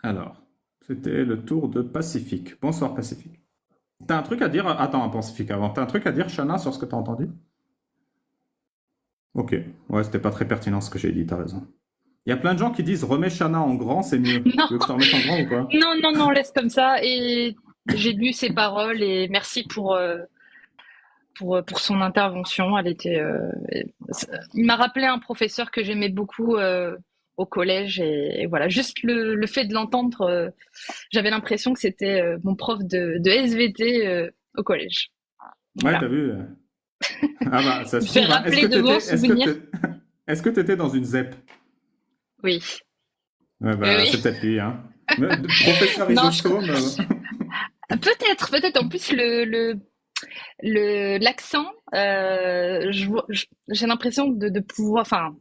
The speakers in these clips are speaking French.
Alors, c'était le tour de Pacifique. Bonsoir Pacifique. T'as un truc à dire? Attends, Pacifique, avant. T'as un truc à dire, Shana, sur ce que t'as entendu? Ok. Ouais, c'était pas très pertinent ce que j'ai dit, t'as raison. Il y a plein de gens qui disent remets Shana en grand, c'est mieux. Non, Tu veux que je te remette en grand ou quoi? non, non, non, laisse comme ça. Et j'ai lu ses paroles et merci pour son intervention. Il m'a rappelé un professeur que j'aimais beaucoup au collège et voilà, juste le fait de l'entendre, j'avais l'impression que c'était mon prof de SVT au collège. Ouais, Voilà. t'as vu? Ah bah, ça Il se me fait trouve, hein. rappeler de bons souvenirs. Est-ce que t'étais dans une ZEP? Oui, Ouais, oui, bah, c'est oui. peut-être lui, hein. Professeur Non, Isostome. peut-être. En plus, l'accent, j'ai l'impression de pouvoir, enfin,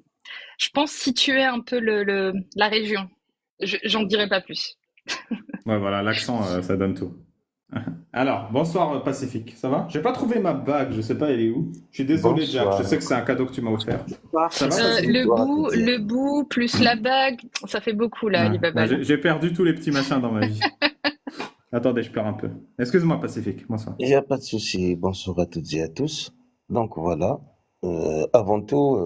je pense situer un peu la région. J'en dirai pas plus. Ouais, voilà, l'accent, ça donne tout. Alors, bonsoir Pacifique, ça va? J'ai pas trouvé ma bague, je sais pas elle est où. Je suis désolé Jack, je sais que Bonsoir. c'est un cadeau que tu m'as offert. Ça va Parfait. Pacifique? Bonsoir à toutes et à Le tous. bout plus la bague, ça fait beaucoup là, Ouais, ouais, Alibaba là. j'ai perdu tous les petits machins dans ma vie. Attendez, je perds un peu. Excuse-moi Pacifique, bonsoir. Il n'y a pas de souci. Bonsoir à toutes et à tous. Donc voilà. Avant tout,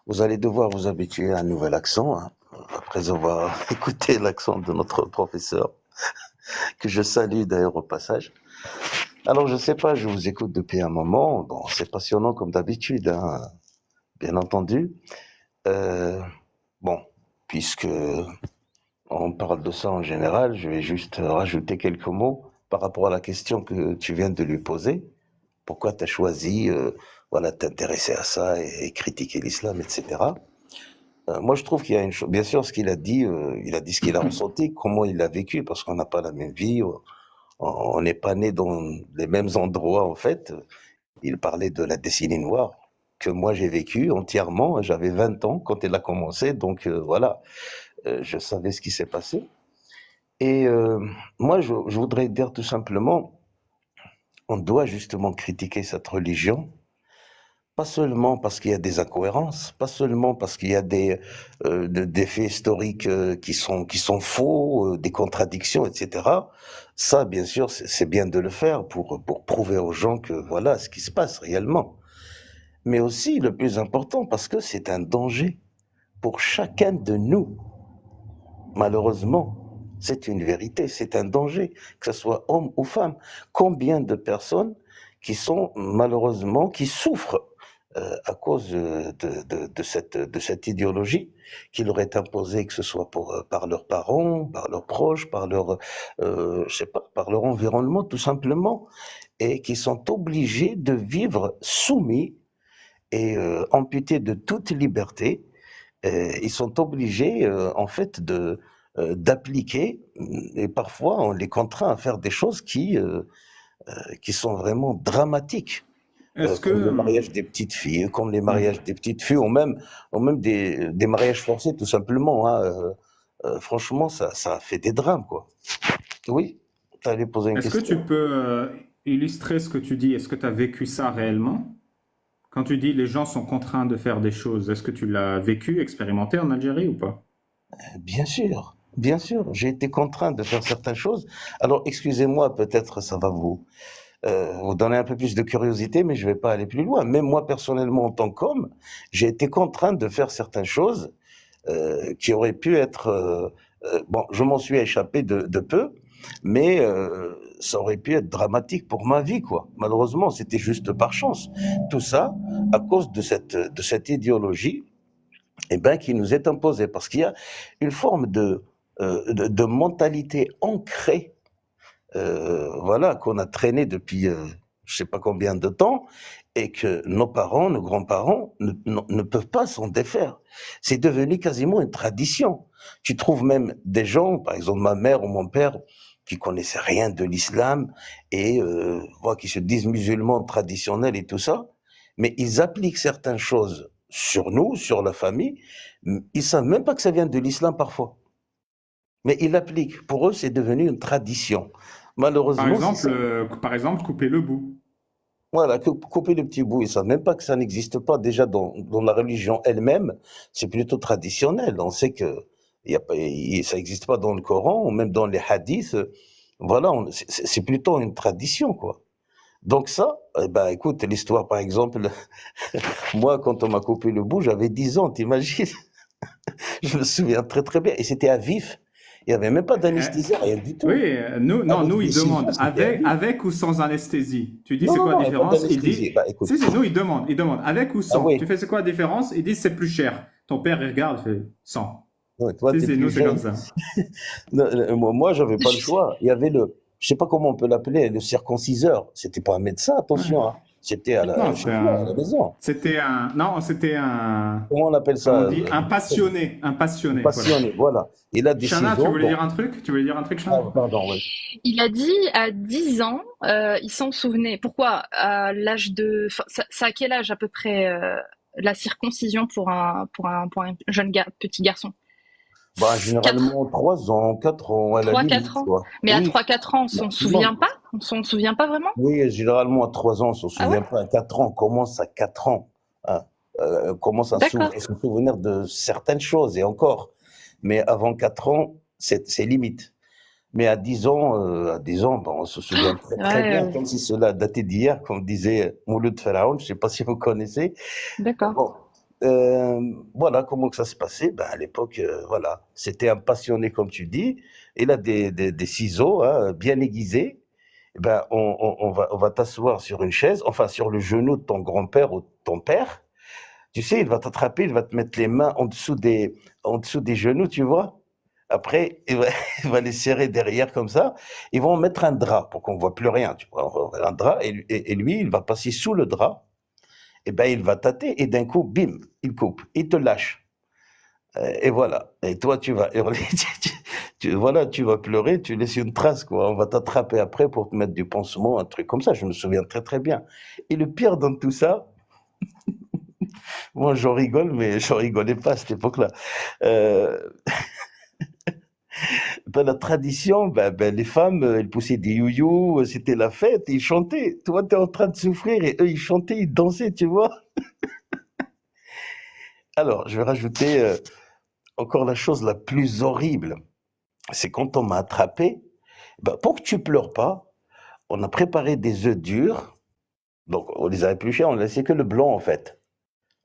vous allez devoir vous habituer à un nouvel accent, hein, après avoir écouté l'accent de notre professeur, que je salue d'ailleurs au passage. Alors je sais pas, je vous écoute depuis un moment. Bon, c'est passionnant comme d'habitude, hein, bien entendu. Euh, bon, puisque on parle de ça en général, je vais juste rajouter quelques mots par rapport à la question que tu viens de lui poser. Pourquoi tu as choisi voilà, t'intéresser à ça et critiquer l'islam, etc. Moi, je trouve qu'il y a une chose, bien sûr, ce qu'il a il a dit ce qu'il a ressenti, comment il l'a vécu, parce qu'on n'a pas la même vie, on n'est pas né dans les mêmes endroits, en fait. Il parlait de la décennie noire que moi j'ai vécu entièrement. J'avais 20 ans quand elle a commencé, donc voilà, je savais ce qui s'est passé. Et moi, je voudrais dire tout simplement, on doit justement critiquer cette religion, pas seulement parce qu'il y a des incohérences, pas seulement parce qu'il y a des faits historiques qui sont faux, des contradictions, etc. Ça, bien sûr, c'est bien de le faire pour prouver aux gens que voilà ce qui se passe réellement. Mais aussi, le plus important, parce que c'est un danger pour chacun de nous. Malheureusement, c'est une vérité, c'est un danger, que ce soit homme ou femme. Combien de personnes qui sont malheureusement, qui souffrent à cause de cette idéologie qui leur est imposée, que ce soit par leurs parents, par leurs proches, par leur, je sais pas, par leur environnement tout simplement, et qui sont obligés de vivre soumis et amputés de toute liberté. Ils sont obligés, en fait, d'appliquer, et parfois on les contraint à faire des choses qui sont vraiment dramatiques, Est-ce que... comme le mariage des petites filles, comme les ouais. mariages des petites filles, ou même des mariages forcés, tout simplement. Hein, franchement, ça a fait des drames, quoi. Oui, tu allais poser une Est-ce que tu question? peux illustrer ce que tu dis? Est-ce que tu as vécu ça réellement? Quand tu dis les gens sont contraints de faire des choses, est-ce que tu l'as vécu, expérimenté en Algérie ou pas? Bien sûr, j'ai été contraint de faire certaines choses. Alors, excusez-moi, peut-être ça va vous donner un peu plus de curiosité, mais je ne vais pas aller plus loin. Même moi, personnellement, en tant qu'homme, j'ai été contraint de faire certaines choses qui auraient pu être... bon, je m'en suis échappé de peu, mais ça aurait pu être dramatique pour ma vie, quoi. Malheureusement, c'était juste par chance. Tout ça à cause de cette idéologie eh ben, qui nous est imposée, parce qu'il y a une forme de mentalité ancrée voilà, qu'on a traîné depuis je sais pas combien de temps et que nos parents, nos grands-parents ne peuvent pas s'en défaire. C'est devenu quasiment une tradition. Tu trouves même des gens, par exemple ma mère ou mon père, qui connaissaient rien de l'islam et voilà, qui se disent musulmans traditionnels et tout ça, mais ils appliquent certaines choses sur nous, sur la famille. Ils savent même pas que ça vient de l'islam parfois. Mais ils l'appliquent. Pour eux, c'est devenu une tradition. Malheureusement, c'est ça. Par exemple, couper le bout. Voilà, couper le petit bout, ils savent même pas que ça n'existe pas déjà dans la religion elle-même. C'est plutôt traditionnel. On sait que Ça n'existe pas dans le Coran ou même dans les hadiths. Voilà, c'est plutôt une tradition, quoi. Donc ça, eh ben, écoute, l'histoire, par exemple, moi, quand on m'a coupé le bout, j'avais 10 ans, t'imagines? Je me souviens très très bien. Et c'était à vif. Il n'y avait même pas Euh, d'anesthésie, rien du tout. oui, nous, non, Avec nous, des ils ciseaux, demandent c'était à vif. avec ou sans anesthésie. Tu dis Non, c'est non, quoi la non, il n'y a pas différence? Il d'anesthésie. dit, Bah écoute, si, nous, ils demandent avec ou ah sans. oui, Tu fais c'est quoi la différence? Ils disent c'est plus cher. Ton père, il regarde, il fait sans. ouais, toi, Si, t'es c'est nous, plus c'est comme jeune. ça. Non, moi, j'avais pas le Je- choix. Il y avait je sais pas comment on peut l'appeler, le circonciseur. C'était pas un médecin, Ouais. attention, hein. C'était Non, chez toi, à la maison. c'était un, Comment on appelle comment on ça? dit, un Un passionné, voilà. passionné, voilà. Il a des Shana, tu ciseaux. voulais dire Bon, un truc? Tu voulais dire un truc, ah, Shana? pardon, oui. Il a dit à 10 ans, il s'en souvenait. Pourquoi? À l'âge de, enfin, ça à quel âge à peu près la circoncision pour un petit garçon? Bah, 4, généralement, 3 ans, 4 ans, à la 3, 4 limite, ans. quoi. Mais à Oui, 3, 4 ans, on s'en maximum, souvient pas? quoi. On s'en souvient pas vraiment? Oui, généralement, à 3 ans, on se Ah ouais? souvient pas. À 4 ans, on commence à 4 ans, hein. On commence à D'accord. se souvenir de certaines choses, et encore. Mais avant 4 ans, c'est limite. Mais à 10 ans, ben, on se souvient très, très Ouais, bien, comme si cela datait d'hier, comme disait Mouloud Pharaon, je ne sais pas si vous connaissez. d'accord. Bon, voilà comment que ça se passait. Ben, à l'époque, voilà, c'était un passionné, comme tu dis. Il a des ciseaux, hein, bien aiguisés. Eh ben, on va t'asseoir sur une chaise, enfin sur le genou de ton grand-père ou de ton père. Tu sais, il va t'attraper, il va te mettre les mains en dessous des genoux, tu vois. Après, il va les serrer derrière comme ça. Ils vont mettre un drap pour qu'on voit plus rien, tu vois. Un drap, et lui, il va passer sous le drap. Et ben, il va tâter, et d'un coup, bim, il coupe, il te lâche. Et voilà. Et toi, tu vas hurler, voilà, tu vas pleurer, tu laisses une trace, quoi. On va t'attraper après pour te mettre du pansement, un truc comme ça. Je me souviens très, très bien. Et le pire dans tout ça, moi, j'en rigole, mais j'en rigolais pas à cette époque-là. Euh, Dans la tradition, les femmes, elles poussaient des youyous, c'était la fête, ils chantaient. Toi, tu es en train de souffrir et eux, ils chantaient, ils dansaient, tu vois. Alors, je vais rajouter encore la chose la plus horrible. C'est quand on m'a attrapé, pour que tu pleures pas, on a préparé des œufs durs. Donc, on les a épluchés, on a laissé que le blanc, en fait,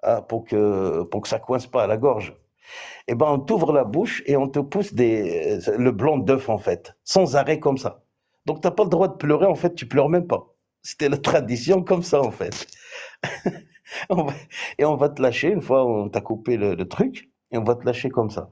hein, pour que ça coince pas à la gorge. Eh ben, on t'ouvre la bouche et on te pousse le blanc d'œuf, en fait, sans arrêt comme ça. Donc, t'as pas le droit de pleurer, en fait, tu pleures même pas. C'était la tradition comme ça, en fait. On va- Et on va te lâcher, une fois on t'a coupé le truc, et on va te lâcher comme ça.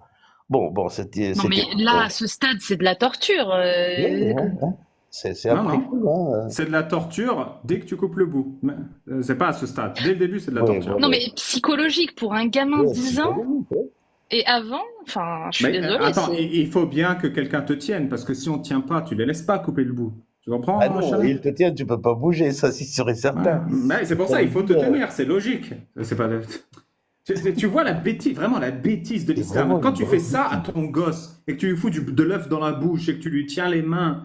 Bon, Non mais c'était... là, à ce stade, c'est de la torture. ouais, ouais, ouais. C'est Non, après non. coup, hein. C'est de la torture dès que tu coupes le bout. Mais, c'est pas à ce stade. Dès le début, c'est de la Oui, torture. Non voilà. mais psychologique pour un gamin de Ouais, 10 ans psychologique, ouais. et avant, enfin, je suis Mais désolée, attends, c'est... il faut bien que quelqu'un te tienne, parce que si on ne tient pas, tu les laisses pas couper le bout. Tu Ah comprends, non, Chana? il te tient, tu peux pas bouger, ça c'est sûr et Ouais. certain. Mais c'est pour Ça ça, veut il faut te dire, tenir, c'est logique. C'est pas tu vois la bêtise, vraiment la bêtise de c'est l'islam. vraiment Quand une tu fais grosse ça à bêtise. ton gosse et que tu lui fous de l'œuf dans la bouche et que tu lui tiens les mains,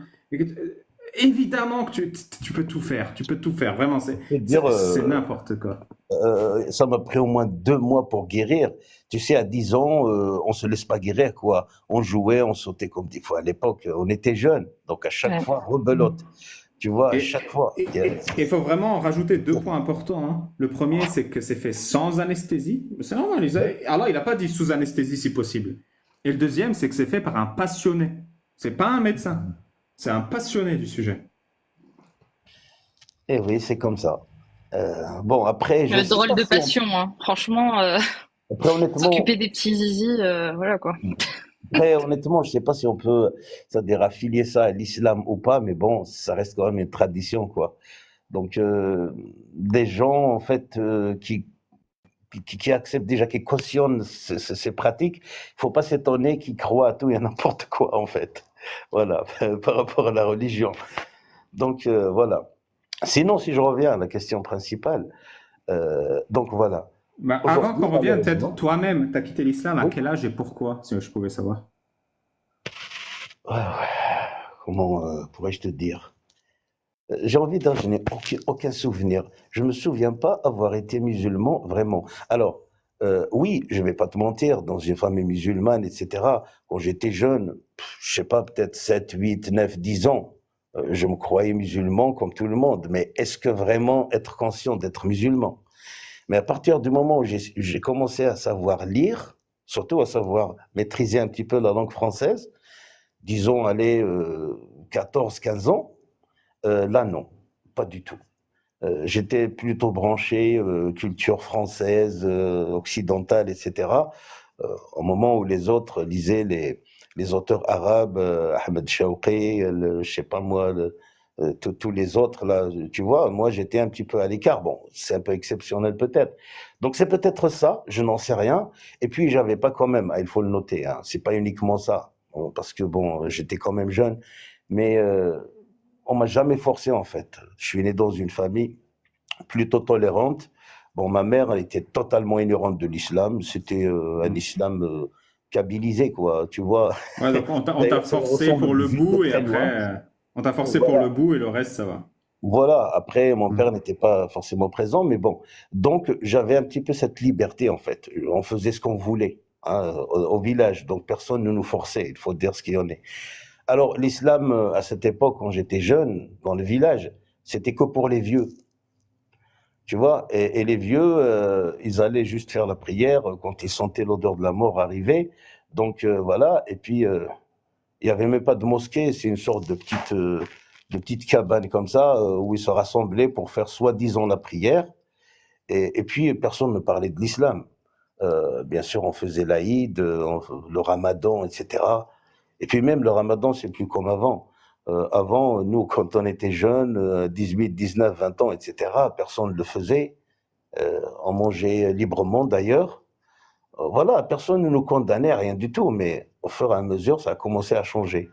évidemment que tu peux tout faire. Tu peux tout faire. Vraiment, Je veux dire, c'est n'importe quoi. ça m'a pris au moins 2 mois pour guérir. Tu sais, à 10 ans, on se laisse pas guérir, quoi. On jouait, on sautait comme des fois à l'époque. On était jeunes, donc à chaque Ouais. fois, rebelote. Tu vois, à Et chaque fois. il faut vraiment rajouter deux points importants, hein. Le premier, c'est que c'est fait sans anesthésie. C'est normal. Alors, il n'a pas dit sous anesthésie si possible. Et le deuxième, c'est que c'est fait par un passionné. C'est pas un médecin. C'est un passionné du sujet. Eh oui, c'est comme ça. Bon, après, je sais Drôle pas de si passion, hein. Franchement, après, s'occuper honnêtement, des petits zizi, voilà quoi. je sais pas si on peut, c'est-à-dire affilier ça à l'islam ou pas, mais bon, ça reste quand même une tradition, quoi. Donc, des gens, en fait, qui acceptent déjà, qui cautionnent ces pratiques, il faut pas s'étonner qu'ils croient à tout et à n'importe quoi, en fait. Voilà, par rapport à la religion. Donc, voilà. Sinon, si je reviens à la question principale, donc voilà. Bah, avant Aujourd'hui, qu'on revienne, peut-être malheureusement, toi-même, tu as quitté l'islam à oui, quel âge et pourquoi, si je pouvais savoir. ouais, ouais, comment pourrais-je te dire? J'ai envie je n'ai aucun souvenir. Je me souviens pas avoir été musulman vraiment. Alors, Oui, je vais pas te mentir, dans une famille musulmane, etc., quand j'étais jeune, je sais pas, peut-être 7, 8, 9, 10 ans, je me croyais musulman comme tout le monde, mais est-ce que vraiment être conscient d'être musulman? Mais à partir du moment où j'ai commencé à savoir lire, surtout à savoir maîtriser un petit peu la langue française, disons, allez, 14, 15 ans, là, non, pas du tout. J'étais plutôt branché culture française, occidentale, etc. Au moment où les autres lisaient les auteurs arabes, Ahmed Shawqi, je sais pas moi, tous les autres là, tu vois, moi j'étais un petit peu à l'écart. Bon, c'est un peu exceptionnel peut-être. Donc c'est peut-être ça, je n'en sais rien. Et puis j'avais pas quand même, il faut le noter, hein, c'est pas uniquement ça, bon, parce que bon, j'étais quand même jeune, mais on m'a jamais forcé en fait. Je suis né dans une famille plutôt tolérante. Bon, ma mère, elle était totalement ignorante de l'islam. C'était un Hmm. islam kabylisé, quoi. Tu vois. Ouais, donc on t'a D'ailleurs, ça me forcé ressemble pour le vu de bout et très loin. après, on t'a forcé pour le Voilà. bout et le reste, ça va. Voilà. Après, mon Hmm. père n'était pas forcément présent, mais bon. Donc, j'avais un petit peu cette liberté, en fait. On faisait ce qu'on voulait, hein, au village. Donc, personne ne nous forçait. Il faut dire ce qu'il y en est. Alors, l'islam, à cette époque, quand j'étais jeune, dans le village, c'était que pour les vieux. Tu vois, et les vieux, ils allaient juste faire la prière quand ils sentaient l'odeur de la mort arriver. Donc voilà, et puis il y avait même pas de mosquée, c'est une sorte de petite cabane comme ça où ils se rassemblaient pour faire soi-disant la prière. Et puis personne ne parlait de l'islam. Bien sûr, on faisait l'Aïd, le Ramadan, etc. Et puis même le Ramadan, c'est plus comme avant. Avant, nous, quand on était jeunes, 18, 19, 20 ans, etc., personne ne le faisait. On mangeait librement d'ailleurs. Voilà, personne ne nous condamnait, rien du tout, mais au fur et à mesure, ça a commencé à changer.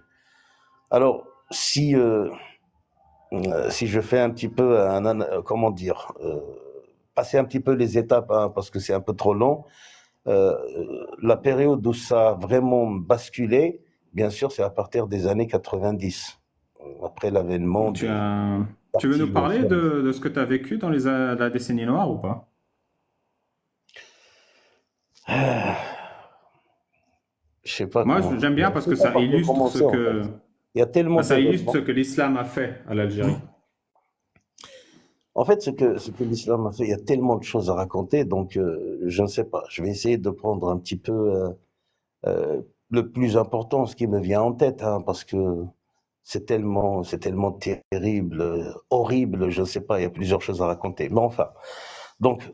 Alors, si je fais un petit peu, comment dire, passer un petit peu les étapes, hein, parce que c'est un peu trop long, euh, la période où ça a vraiment basculé, bien sûr, c'est à partir des années 90, après l'avènement Tu des as... Tu veux partis, nous bien parler sûr. de ce que tu as vécu dans la décennie noire ou pas? Je sais pas Moi, comment, j'aime bien je parce sais que pas ça par quoi illustre ce commencer en fait. que, Il y a tellement bah, ça illustre ce d'événements. que l'islam a fait à l'Algérie. En fait, ce que l'islam a fait, il y a tellement de choses à raconter, donc je ne sais pas. Je vais essayer de prendre un petit peu le plus important, ce qui me vient en tête, hein, parce que c'est tellement terrible, horrible, je ne sais pas, il y a plusieurs choses à raconter. Mais enfin, donc,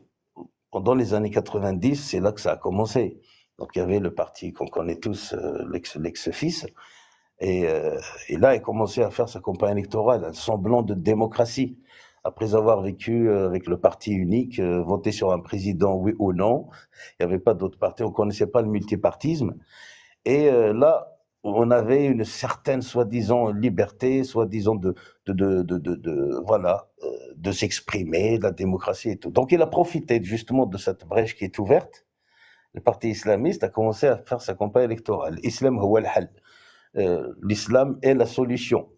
pendant les années 90, c'est là que ça a commencé. Donc, il y avait le parti qu'on connaît tous, l'ex-fils, et, euh, et là, il commençait à faire sa campagne électorale, un semblant de démocratie. Après avoir vécu avec le parti unique, voté sur un président, oui ou non, il n'y avait pas d'autres partis, on ne connaissait pas le multipartisme. Et là, on avait une certaine soi-disant liberté, soi-disant voilà, de s'exprimer, de la démocratie et tout. Donc il a profité justement de cette brèche qui est ouverte. Le parti islamiste a commencé à faire sa campagne électorale. Islam huwa al-hal. L'islam est la solution.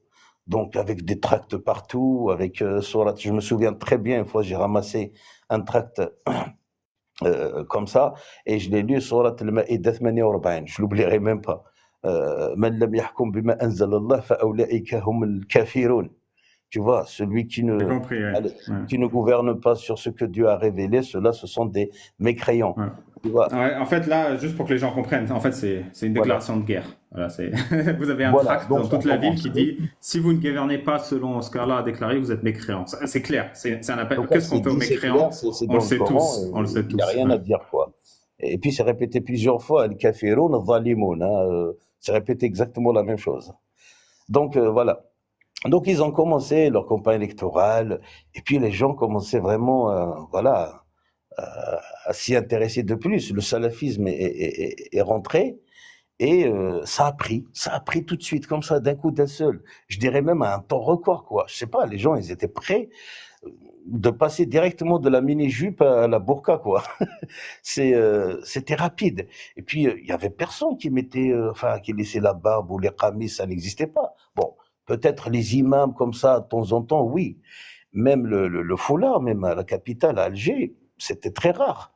Donc avec des tracts partout, avec surat, je me souviens très bien, une fois j'ai ramassé un tract comme ça, et je l'ai lu surat al-Ma'idah 48, je l'oublierai même pas. Man lam yahkum bima anzal Allah fa awlaika hum al-kafirun. Tu vois, celui J'ai compris, ouais. Ouais. qui ne gouverne pas sur ce que Dieu a révélé, ceux-là, ce sont des mécréants. Ouais. Tu vois, Ouais, en fait, là, juste pour que les gens comprennent, en fait, c'est une voilà. déclaration de guerre. Voilà, c'est vous avez un Voilà, tract donc dans ça a toute la ville qui commencé. dit si vous ne gouvernez pas selon ce qu'Allah a déclaré, vous êtes mécréants. C'est clair, c'est un appel. Donc ça, Qu'est-ce c'est qu'on fait aux dit, c'est clair, mécréants? c'est On le dans le sait Coran, tous, on le sait il n'y a tous. rien Ouais. à dire, quoi. Et puis, c'est répété plusieurs fois, al-kafirun, al-zalimun, hein, c'est répété exactement la même chose. Donc, voilà. Donc, ils ont commencé leur campagne électorale, et puis les gens commençaient vraiment, voilà, à s'y intéresser de plus. Le salafisme est rentré, et ça a pris tout de suite, comme ça, d'un coup, d'un seul. Je dirais même à un temps record, quoi. Je sais pas, les gens, ils étaient prêts de passer directement de la mini-jupe à la burqa, quoi. C'était rapide. Et puis, il y avait personne qui mettait, enfin, qui laissait la barbe ou les qamis, ça n'existait pas. Bon, peut-être les imams comme ça, de temps en temps, oui. Même le foulard, même à la capitale, à Alger, c'était très rare.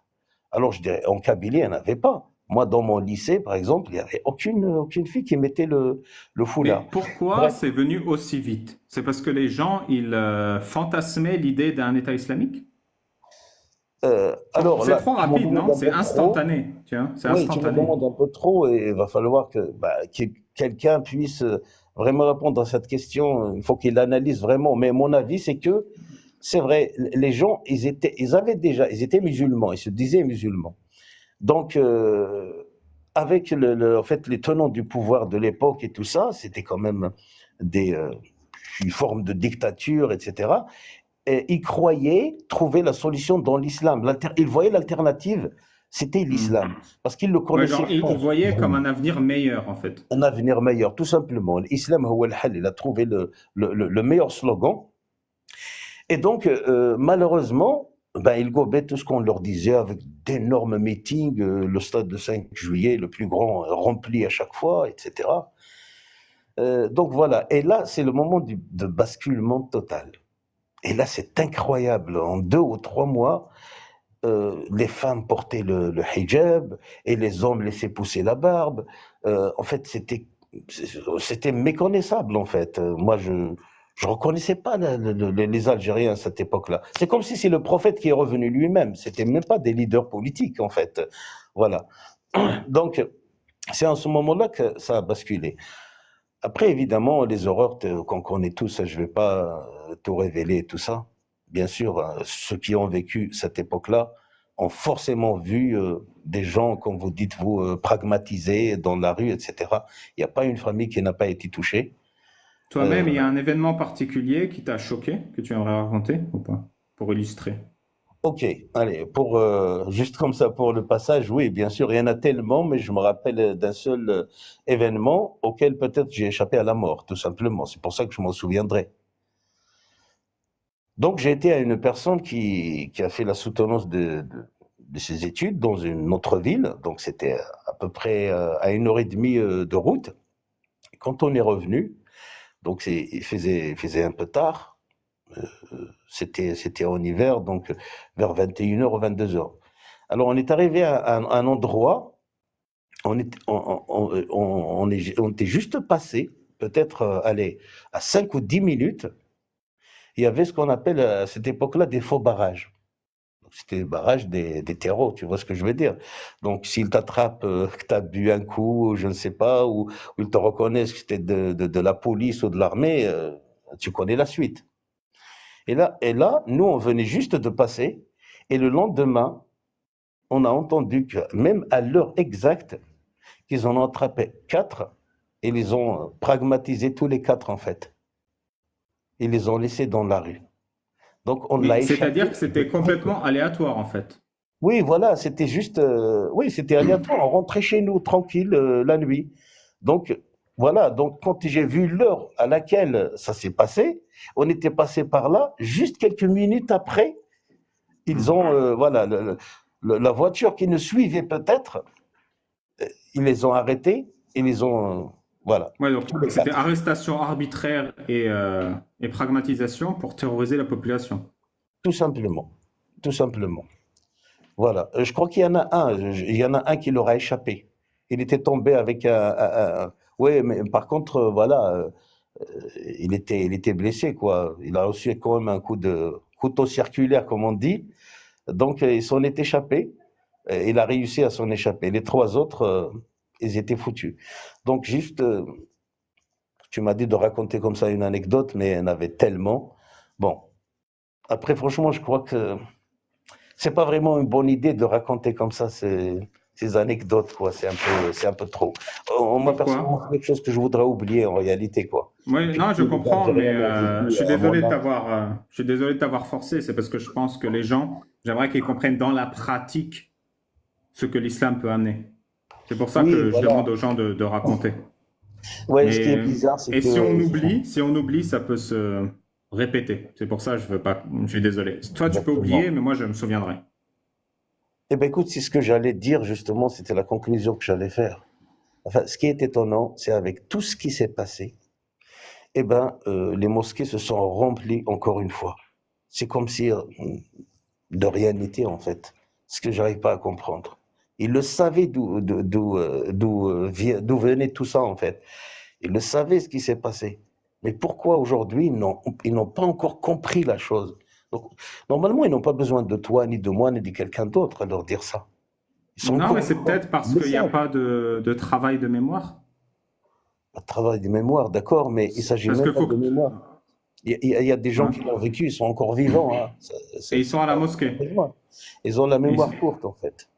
Alors je dirais, en Kabylie, il n'y en avait pas. Moi, dans mon lycée, par exemple, il n'y avait aucune fille qui mettait le Mais foulard. pourquoi Bref, c'est venu aussi vite? C'est parce que les gens, ils fantasmaient l'idée d'un État islamique? alors C'est là, trop tu me rapide, demandes non? un C'est peu trop. instantané, tu vois, c'est Oui, tu me instantané. demandes un peu trop et il va falloir que quelqu'un puisse vraiment répondre à cette question. Il faut qu'il analyse vraiment. Mais mon avis, c'est que c'est vrai, les gens, ils étaient musulmans, ils se disaient musulmans. Donc, avec en fait, les tenants du pouvoir de l'époque et tout ça, c'était quand même des, euh, une forme de dictature, etc. Et ils croyaient trouver la solution dans l'islam. Ils voyaient l'alternative, c'était Hmm. l'islam, parce qu'ils le Ouais, connaissaient genre, ils pas voyaient comme vraiment. un avenir meilleur, en fait. Un avenir meilleur, tout simplement. L'islam, هو الحل. Il a trouvé le meilleur slogan. Et donc, malheureusement, ben, ils gobaient tout ce qu'on leur disait avec d'énormes meetings, le stade de 5 juillet, le plus grand, rempli à chaque fois, etc. Donc voilà. Et là, c'est le moment de basculement total. Et là, c'est incroyable. En 2 ou 3 mois, les femmes portaient le hijab et les hommes laissaient pousser la barbe. En fait, c'était méconnaissable, en fait. Moi, je reconnaissais pas les Algériens à cette époque-là. C'est comme si c'est le prophète qui est revenu lui-même. C'était même pas des leaders politiques, en fait. Voilà. Donc, c'est en ce moment-là que ça a basculé. Après, évidemment, les horreurs qu'on connaît tous, je vais pas tout révéler, tout ça. Bien sûr, ceux qui ont vécu cette époque-là ont forcément vu des gens, comme vous dites, vous, pragmatisés dans la rue, etc. Il n'y a pas une famille qui n'a pas été touchée. Toi-même, Euh, il y a un événement particulier qui t'a choqué, que tu aimerais raconter ou pas? Pour illustrer. ok, allez, juste comme ça pour le passage, oui, bien sûr, il y en a tellement, mais je me rappelle d'un seul événement auquel peut-être j'ai échappé à la mort, tout simplement. C'est pour ça que je m'en souviendrai. Donc, j'ai été à une personne qui a fait la soutenance de ses études dans une autre ville. Donc, c'était à peu près à 1 heure et demie de route. Et quand on est revenu, donc il faisait un peu tard. C'était en hiver, donc vers 21 h ou 22 h. Alors, on est arrivé à un endroit, on était juste passé, peut-être, allez, à 5 ou 10 minutes. Il y avait ce qu'on appelle à cette époque-là des faux barrages. C'était le barrage des terreaux, tu vois ce que je veux dire. Donc, s'ils t'attrapent, que tu as bu un coup, je ne sais pas, ou ils te reconnaissent que c'était de la police ou de l'armée, tu connais la suite. Et là, nous, on venait juste de passer, et le lendemain, on a entendu que même à l'heure exacte, qu'ils en ont attrapé 4, et ils les ont pragmatisés tous les 4, en fait. Ils les ont laissés dans la rue. Donc, on l'a Mais échappé. c'est-à-dire que c'était complètement aléatoire, en fait. Oui, voilà, c'était juste, oui, c'était aléatoire. On rentrait chez nous tranquille la nuit. Donc, voilà, donc quand j'ai vu l'heure à laquelle ça s'est passé, on était passé par là, juste quelques minutes après, ils Hmm. ont, voilà, la voiture qui nous suivait peut-être, ils les ont arrêtés, ils les ont, voilà, Ouais, donc tous les c'était 4, arrestation arbitraire et pragmatisation pour terroriser la population. tout simplement, tout simplement. Voilà. Je crois qu'il y en a un. Il y en a un qui leur a échappé. Il était tombé avec ouais, mais par contre, voilà, il était blessé, quoi. Il a reçu quand même un coup de couteau circulaire, comme on dit. Donc, il s'en est échappé. Il a réussi à s'en échapper. Les 3 autres, ils étaient foutus. Donc, juste, tu m'as dit de raconter comme ça une anecdote, mais il y en avait tellement. Bon. Après, franchement, je crois que c'est pas vraiment une bonne idée de raconter comme ça ces anecdotes, quoi. C'est un peu trop. On m'a Pourquoi? personnellement fait quelque chose que je voudrais oublier en réalité, quoi. Oui, Que non, je tous les comprends, mais Algériens ont vécu je suis à désolé mon de âge. je suis désolé de t'avoir forcé. C'est parce que je pense que les gens, j'aimerais qu'ils comprennent dans la pratique ce que l'islam peut amener. C'est pour ça Oui, que je demande voilà. aux gens de raconter. Ouais, ce qui est Mais bizarre, c'est et si on que oublie, si on oublie, ça peut se répéter. C'est pour ça que je veux pas. Je suis désolé. Toi, tu peux oublier, exactement. mais moi, je me souviendrai. Eh ben écoute, c'est ce que j'allais dire justement, c'était la conclusion que j'allais faire. Enfin, ce qui est étonnant, c'est avec tout ce qui s'est passé, eh ben, les mosquées se sont remplies encore une fois. C'est comme si de rien n'était en fait. ce que j'arrive pas à comprendre. Ils le savaient d'où venait tout ça, en fait. Ils le savaient ce qui s'est passé. Mais pourquoi aujourd'hui ils n'ont pas encore compris la chose? Donc, normalement, ils n'ont pas besoin de toi, ni de moi, ni de quelqu'un d'autre à leur dire ça. Ils sont Non, mais c'est complètement peut-être parce le qu'il n'y a savent. pas de travail de mémoire. Un travail de mémoire, d'accord, mais il s'agit Parce même que pas faut de que... mémoire. Il y a des gens qui Hein. l'ont vécu, ils sont encore vivants, hein. Et ils C'est sont à la pas mosquée. besoin. Ils ont la Et ils mémoire sont- courte, en fait.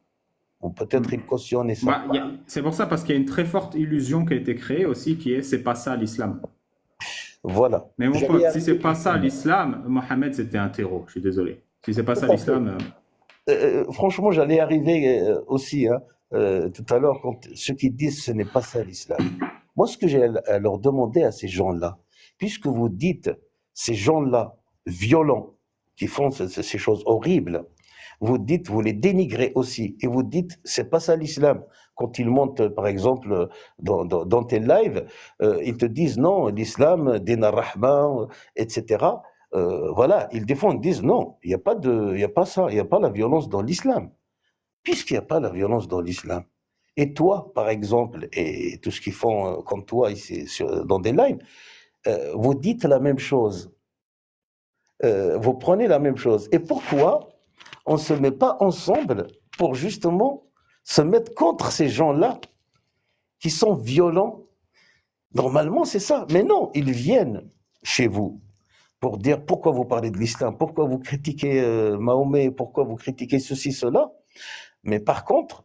Ou peut-être ils Hmm. cautionnaient ça. Bah, c'est pour ça, parce qu'il y a une très forte illusion qui a été créée aussi, qui est c'est pas ça l'islam. Voilà. Mais mon J'allais y pote, si c'est arriver pas ça justement. l'islam, Mohamed c'était un terreau. Je suis désolé. Si c'est pas Tout ça à fait. l'islam, Franchement, j'allais y arriver aussi, hein, tout à l'heure, quand ceux qui disent ce n'est pas ça l'islam. Moi, ce que j'ai à leur demander à ces gens-là, puisque vous dites ces gens-là violents, qui font ces choses horribles, vous dites, vous les dénigrez aussi, et vous dites, c'est pas ça l'islam. Quand ils montent, par exemple, dans tes lives, ils te disent non, l'islam, din ar-Rahman, etc. Voilà, ils défendent, ils disent non, il y a pas ça, il n'y a pas la violence dans l'islam. Puisqu'il n'y a pas la violence dans l'islam. Et toi, par exemple, et tout ce qu'ils font comme toi ici dans des lives, vous dites la même chose, vous prenez la même chose. Et pourquoi on ne se met pas ensemble pour justement se mettre contre ces gens-là qui sont violents? Normalement, c'est ça. Mais non, ils viennent chez vous pour dire pourquoi vous parlez de l'islam, pourquoi vous critiquez Mahomet, pourquoi vous critiquez ceci, cela. Mais par contre,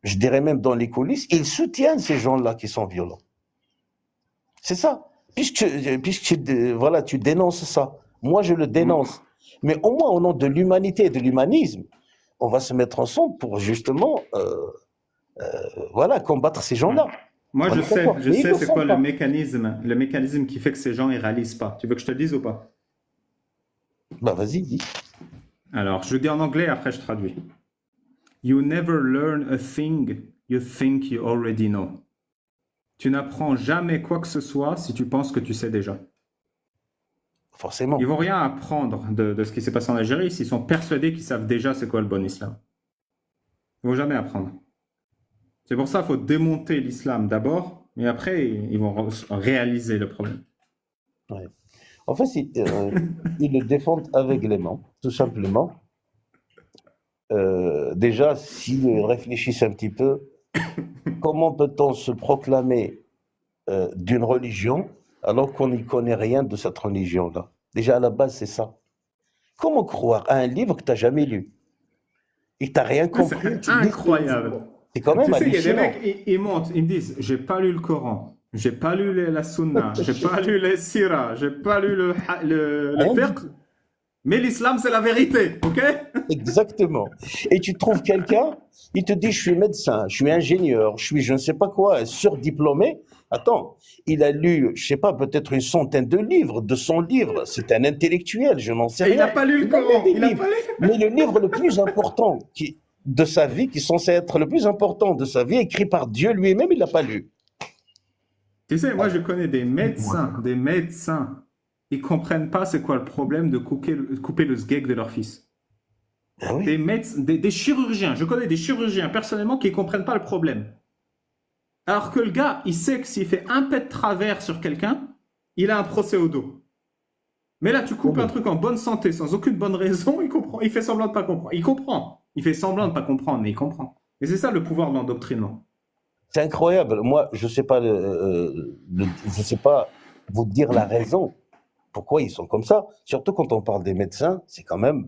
je dirais même dans les coulisses, ils soutiennent ces gens-là qui sont violents. C'est ça. Voilà, tu dénonces ça. Moi, je le dénonce. Mais au moins, au nom de l'humanité et de l'humanisme, on va se mettre ensemble pour justement voilà, combattre ces gens-là. moi On est d'accord. je Mais ils sais ne le c'est font quoi pas. le mécanisme qui fait que ces gens ils réalisent pas. Tu veux que je te le dise ou pas? Bah vas-y, dis. Alors, je dis en anglais, après je traduis. You never learn a thing you think you already know. Tu n'apprends jamais quoi que ce soit si tu penses que tu sais déjà. Forcément. Ils vont rien apprendre de ce qui s'est passé en Algérie s'ils sont persuadés qu'ils savent déjà c'est quoi le bon islam. Ils vont jamais apprendre. C'est pour ça qu'il faut démonter l'islam d'abord, mais après ils vont réaliser le problème. Ouais. En fait, ils le défendent aveuglément, tout simplement. Déjà, s'ils réfléchissent un petit peu, comment peut-on se proclamer d'une religion alors qu'on n'y connaît rien de cette religion-là? Déjà, à la base, c'est ça. Comment croire à un livre que tu n'as jamais lu et que tu n'as rien Ouais, c'est compris, tu te dis que c'est incroyable. musulman. C'est quand même Tu sais, il y a des hallucinant. mecs, ils montent, ils me disent, j'ai pas lu le Coran, j'ai pas lu la Sunna, j'ai pas lu les Sira, j'ai pas lu le Rien du fiqh, tout. mais l'islam c'est la vérité, ok? Exactement. Et tu trouves quelqu'un, il te dit, je suis médecin, je suis ingénieur, je suis je ne sais pas quoi, surdiplômé. Attends, il a lu, je sais pas, peut-être une centaine de livres, 200 livres. C'est un intellectuel, je n'en sais Et il rien. n'a pas lu le Il a lu Coran, des il n'a livres. pas lu. Mais le livre le plus important de sa vie, qui est censé être le plus important de sa vie, écrit par Dieu lui-même, il l'a pas lu. Tu sais, moi je connais des médecins, ils comprennent pas c'est quoi le problème de couper le sgeg de leur fils. Ah oui, Des chirurgiens, je connais des chirurgiens personnellement qui comprennent pas le problème. Alors que le gars, il sait que s'il fait un pet de travers sur quelqu'un, il a un procès au dos. Mais là, tu coupes un oui. truc en bonne santé, sans aucune bonne raison, il comprend. Il fait semblant de pas comprendre. Il comprend. Il fait semblant de pas comprendre, mais il comprend. Et c'est ça le pouvoir de l'endoctrinement. C'est incroyable. Moi, je sais pas, je sais pas vous dire la raison pourquoi ils sont comme ça. Surtout quand on parle des médecins, c'est quand même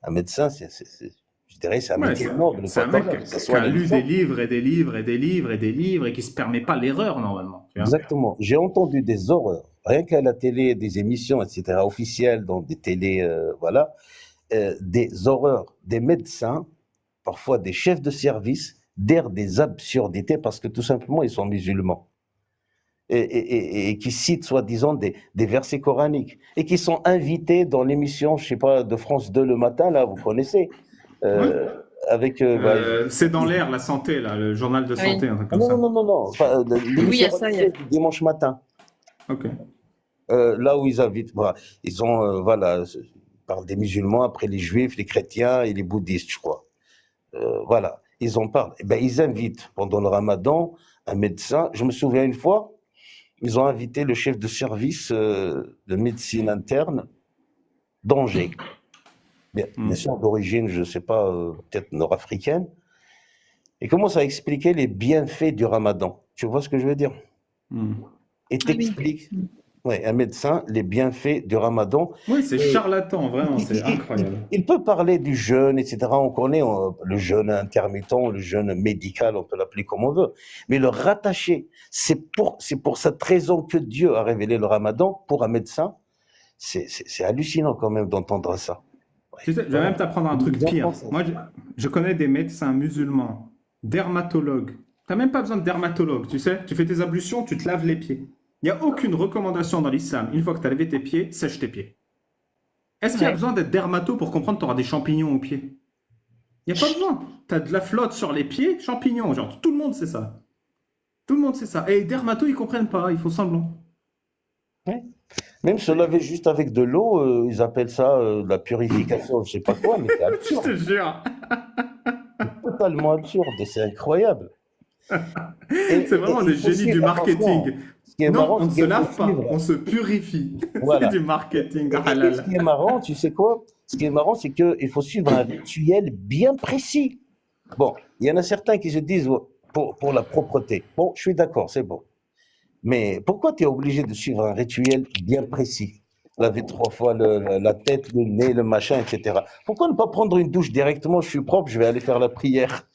un médecin, je dirais, c'est un Ouais, métier noble, c'est quoi un quand mec même. Ça qui a soigne les lu des gens. livres et des livres et des livres et des livres et qui se permet pas l'erreur normalement. Tu vois. Exactement. J'ai entendu des horreurs, rien qu'à la télé, des émissions, etc., officielles, dans des télés, voilà, des horreurs, des médecins, parfois des chefs de service, dire des absurdités parce que tout simplement ils sont musulmans. Et qui citent soi-disant des versets coraniques et qui sont invités dans l'émission, je sais pas, de France 2 le matin, là, vous connaissez, Ouais. euh, avec, C'est dans l'air, la santé, là, le journal de Oui, santé, un truc ah comme non, non, ça. non, non, non, enfin, oui, il y l'émission a ça. religieuse du dimanche matin, Ok. là où ils invitent, voilà, ils ont, voilà, ils parlent des musulmans, après les juifs, les chrétiens et les bouddhistes, je crois. Voilà, ils en parlent. Eh ben, ils invitent pendant le ramadan un médecin. Je me souviens une fois, ils ont invité le chef de service de médecine interne d'Angers, bien Hmm. sûr d'origine, je ne sais pas, peut-être nord-africaine, et commence à expliquer les bienfaits du ramadan. Tu vois ce que je veux dire? Hmm. Et Ah oui. t'explique, ouais, un médecin, les bienfaits du ramadan. Oui, c'est Et charlatan, vraiment, c'est incroyable. il peut parler du jeûne, etc. On connaît le jeûne intermittent, le jeûne médical, on peut l'appeler comme on veut. Mais le rattacher, c'est pour cette raison que Dieu a révélé le ramadan pour un médecin. C'est hallucinant quand même d'entendre ça. Ouais, Tu sais, je vais même vraiment. t'apprendre un Une truc vision pire. française. Moi, je connais des médecins musulmans, dermatologues. T'as même pas besoin de dermatologue, tu sais. Tu fais tes ablutions, tu te laves les pieds. Il n'y a aucune recommandation dans l'islam. Une fois que tu as lavé tes pieds, sèche tes pieds. Est-ce qu'il y a Ouais. besoin d'être dermato pour comprendre que tu auras des champignons aux pieds? Il n'y a pas besoin. Tu as de la flotte sur les pieds, champignons. Genre, tout le monde sait ça. Tout le monde sait ça. Et les dermatos, ils comprennent pas, ils font semblant. Ouais. Même se laver juste avec de l'eau, ils appellent ça de la purification, je sais pas quoi, mais c'est Je te absurde. jure. C'est totalement absurde, c'est incroyable. C'est vraiment Il des faut génies suivre, du attention, marketing. ce qui est Non, marrant, on ne c'est se qu'il faut lave pas, on suivre. se purifie. C'est Voilà. du marketing Et ce halal. qui est marrant, tu sais quoi? Ce qui est marrant, c'est qu'il faut suivre un rituel bien précis. Bon, il y en a certains qui se disent ouais, pour la propreté. Bon, je suis d'accord, c'est bon. Mais pourquoi tu es obligé de suivre un rituel bien précis? Laver 3 fois la tête, le nez, le machin, etc. Pourquoi ne pas prendre une douche directement? Je suis propre, je vais aller faire la prière.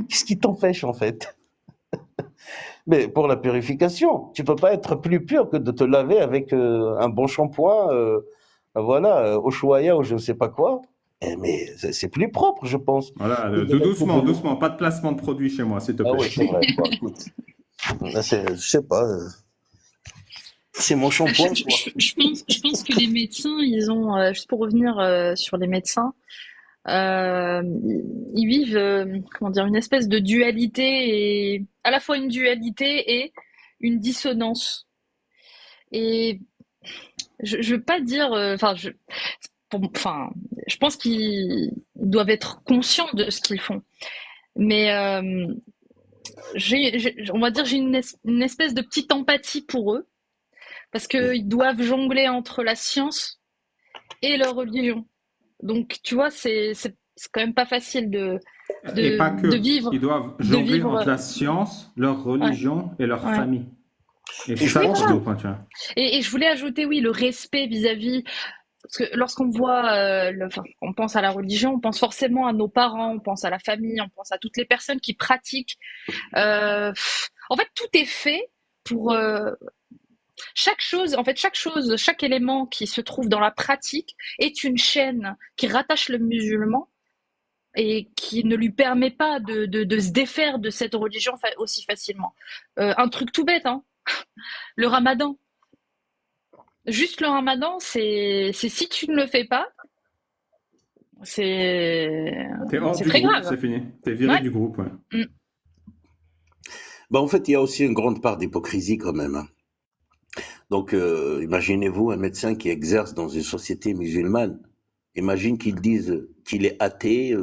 Qu'est-ce qui t'empêche en fait? Mais pour la purification, tu peux pas être plus pur que de te laver avec un bon shampoing, voilà, Ushuaïa ou je ne sais pas quoi. Mais c'est plus propre, je pense, Voilà, que de mettre de doucement, l'eau. doucement. Pas de placement de produit chez moi, s'il te Ah plaît. oui, c'est vrai. Bon, écoute, là, je sais pas, c'est mon shampoing, quoi. Je pense que les médecins, ils ont, juste pour revenir sur les médecins, ils vivent, comment dire, une espèce de dualité et à la fois une dualité et une dissonance. Et je veux pas dire, enfin, je pense qu'ils doivent être conscients de ce qu'ils font. Mais on va dire, j'ai une espèce de petite empathie pour eux parce qu'ils doivent jongler entre la science et leur religion. Donc, tu vois, c'est quand même pas facile Et pas de que. Ils vivre, doivant de jongler vivre. entre la science, leur Ouais, religion et leur ouais. famille. Et Et c'est je ça Oui, qu'il faut pense voilà. bien que, pointer. Et je voulais ajouter, oui, le respect vis-à-vis. Parce que lorsqu'on voit, enfin, on pense à la religion, on pense forcément à nos parents, on pense à la famille, on pense à toutes les personnes qui pratiquent. En fait, tout est fait pour chaque chose, chaque élément qui se trouve dans la pratique est une chaîne qui rattache le musulman et qui ne lui permet pas de se défaire de cette religion aussi facilement. Un truc tout bête, hein, le ramadan. Juste le ramadan, c'est si tu ne le fais pas, c'est T'es hors c'est du très groupe, grave. c'est fini. T'es viré Ouais. du groupe, ouais. Mm. bah, en fait, il y a aussi une grande part d'hypocrisie quand même, hein. Donc, imaginez-vous un médecin qui exerce dans une société musulmane. Imagine qu'ils disent qu'il est athée,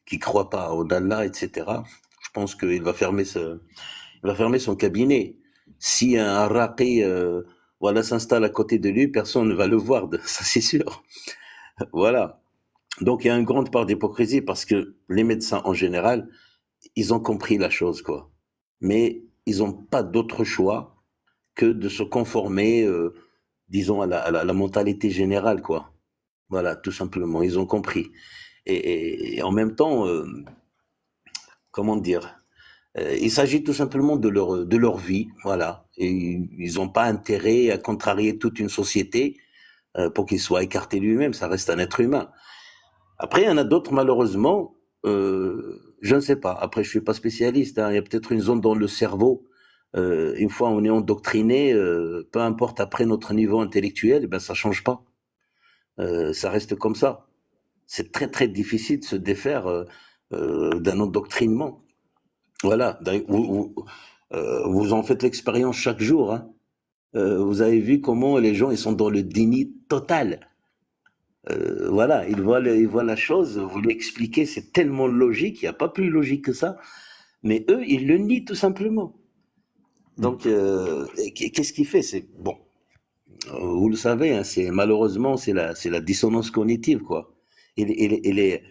qu'il croit pas en Allah, etc. Je pense qu'il va il va fermer son cabinet. Si un Araqi, voilà, s'installe à côté de lui, personne ne va le voir, ça c'est sûr. Voilà. Donc il y a une grande part d'hypocrisie parce que les médecins en général, ils ont compris la chose, quoi. Mais ils n'ont pas d'autre choix que de se conformer, disons, à la mentalité générale, quoi. Voilà, tout simplement, ils ont compris. Et en même temps, comment dire, il s'agit tout simplement de leur vie, voilà. Et ils n'ont pas intérêt à contrarier toute une société pour qu'il soit écarté lui-même, ça reste un être humain. Après, il y en a d'autres, malheureusement, je ne sais pas. Après, je ne suis pas spécialiste, hein. Il y a peut-être une zone dans le cerveau. Une fois on est endoctriné, peu importe après notre niveau intellectuel, eh ben, ça ne change pas. Ça reste comme ça. C'est très très difficile de se défaire d'un endoctrinement. Voilà. Vous en faites l'expérience chaque jour, hein. Vous avez vu comment les gens ils sont dans le déni total. Voilà, il voit la chose, vous lui expliquez, c'est tellement logique, il n'y a pas plus logique que ça. Mais eux, ils le nient tout simplement. Donc, qu'est-ce qu'il fait? C'est bon, vous le savez, hein, c'est malheureusement c'est la dissonance cognitive quoi. Il est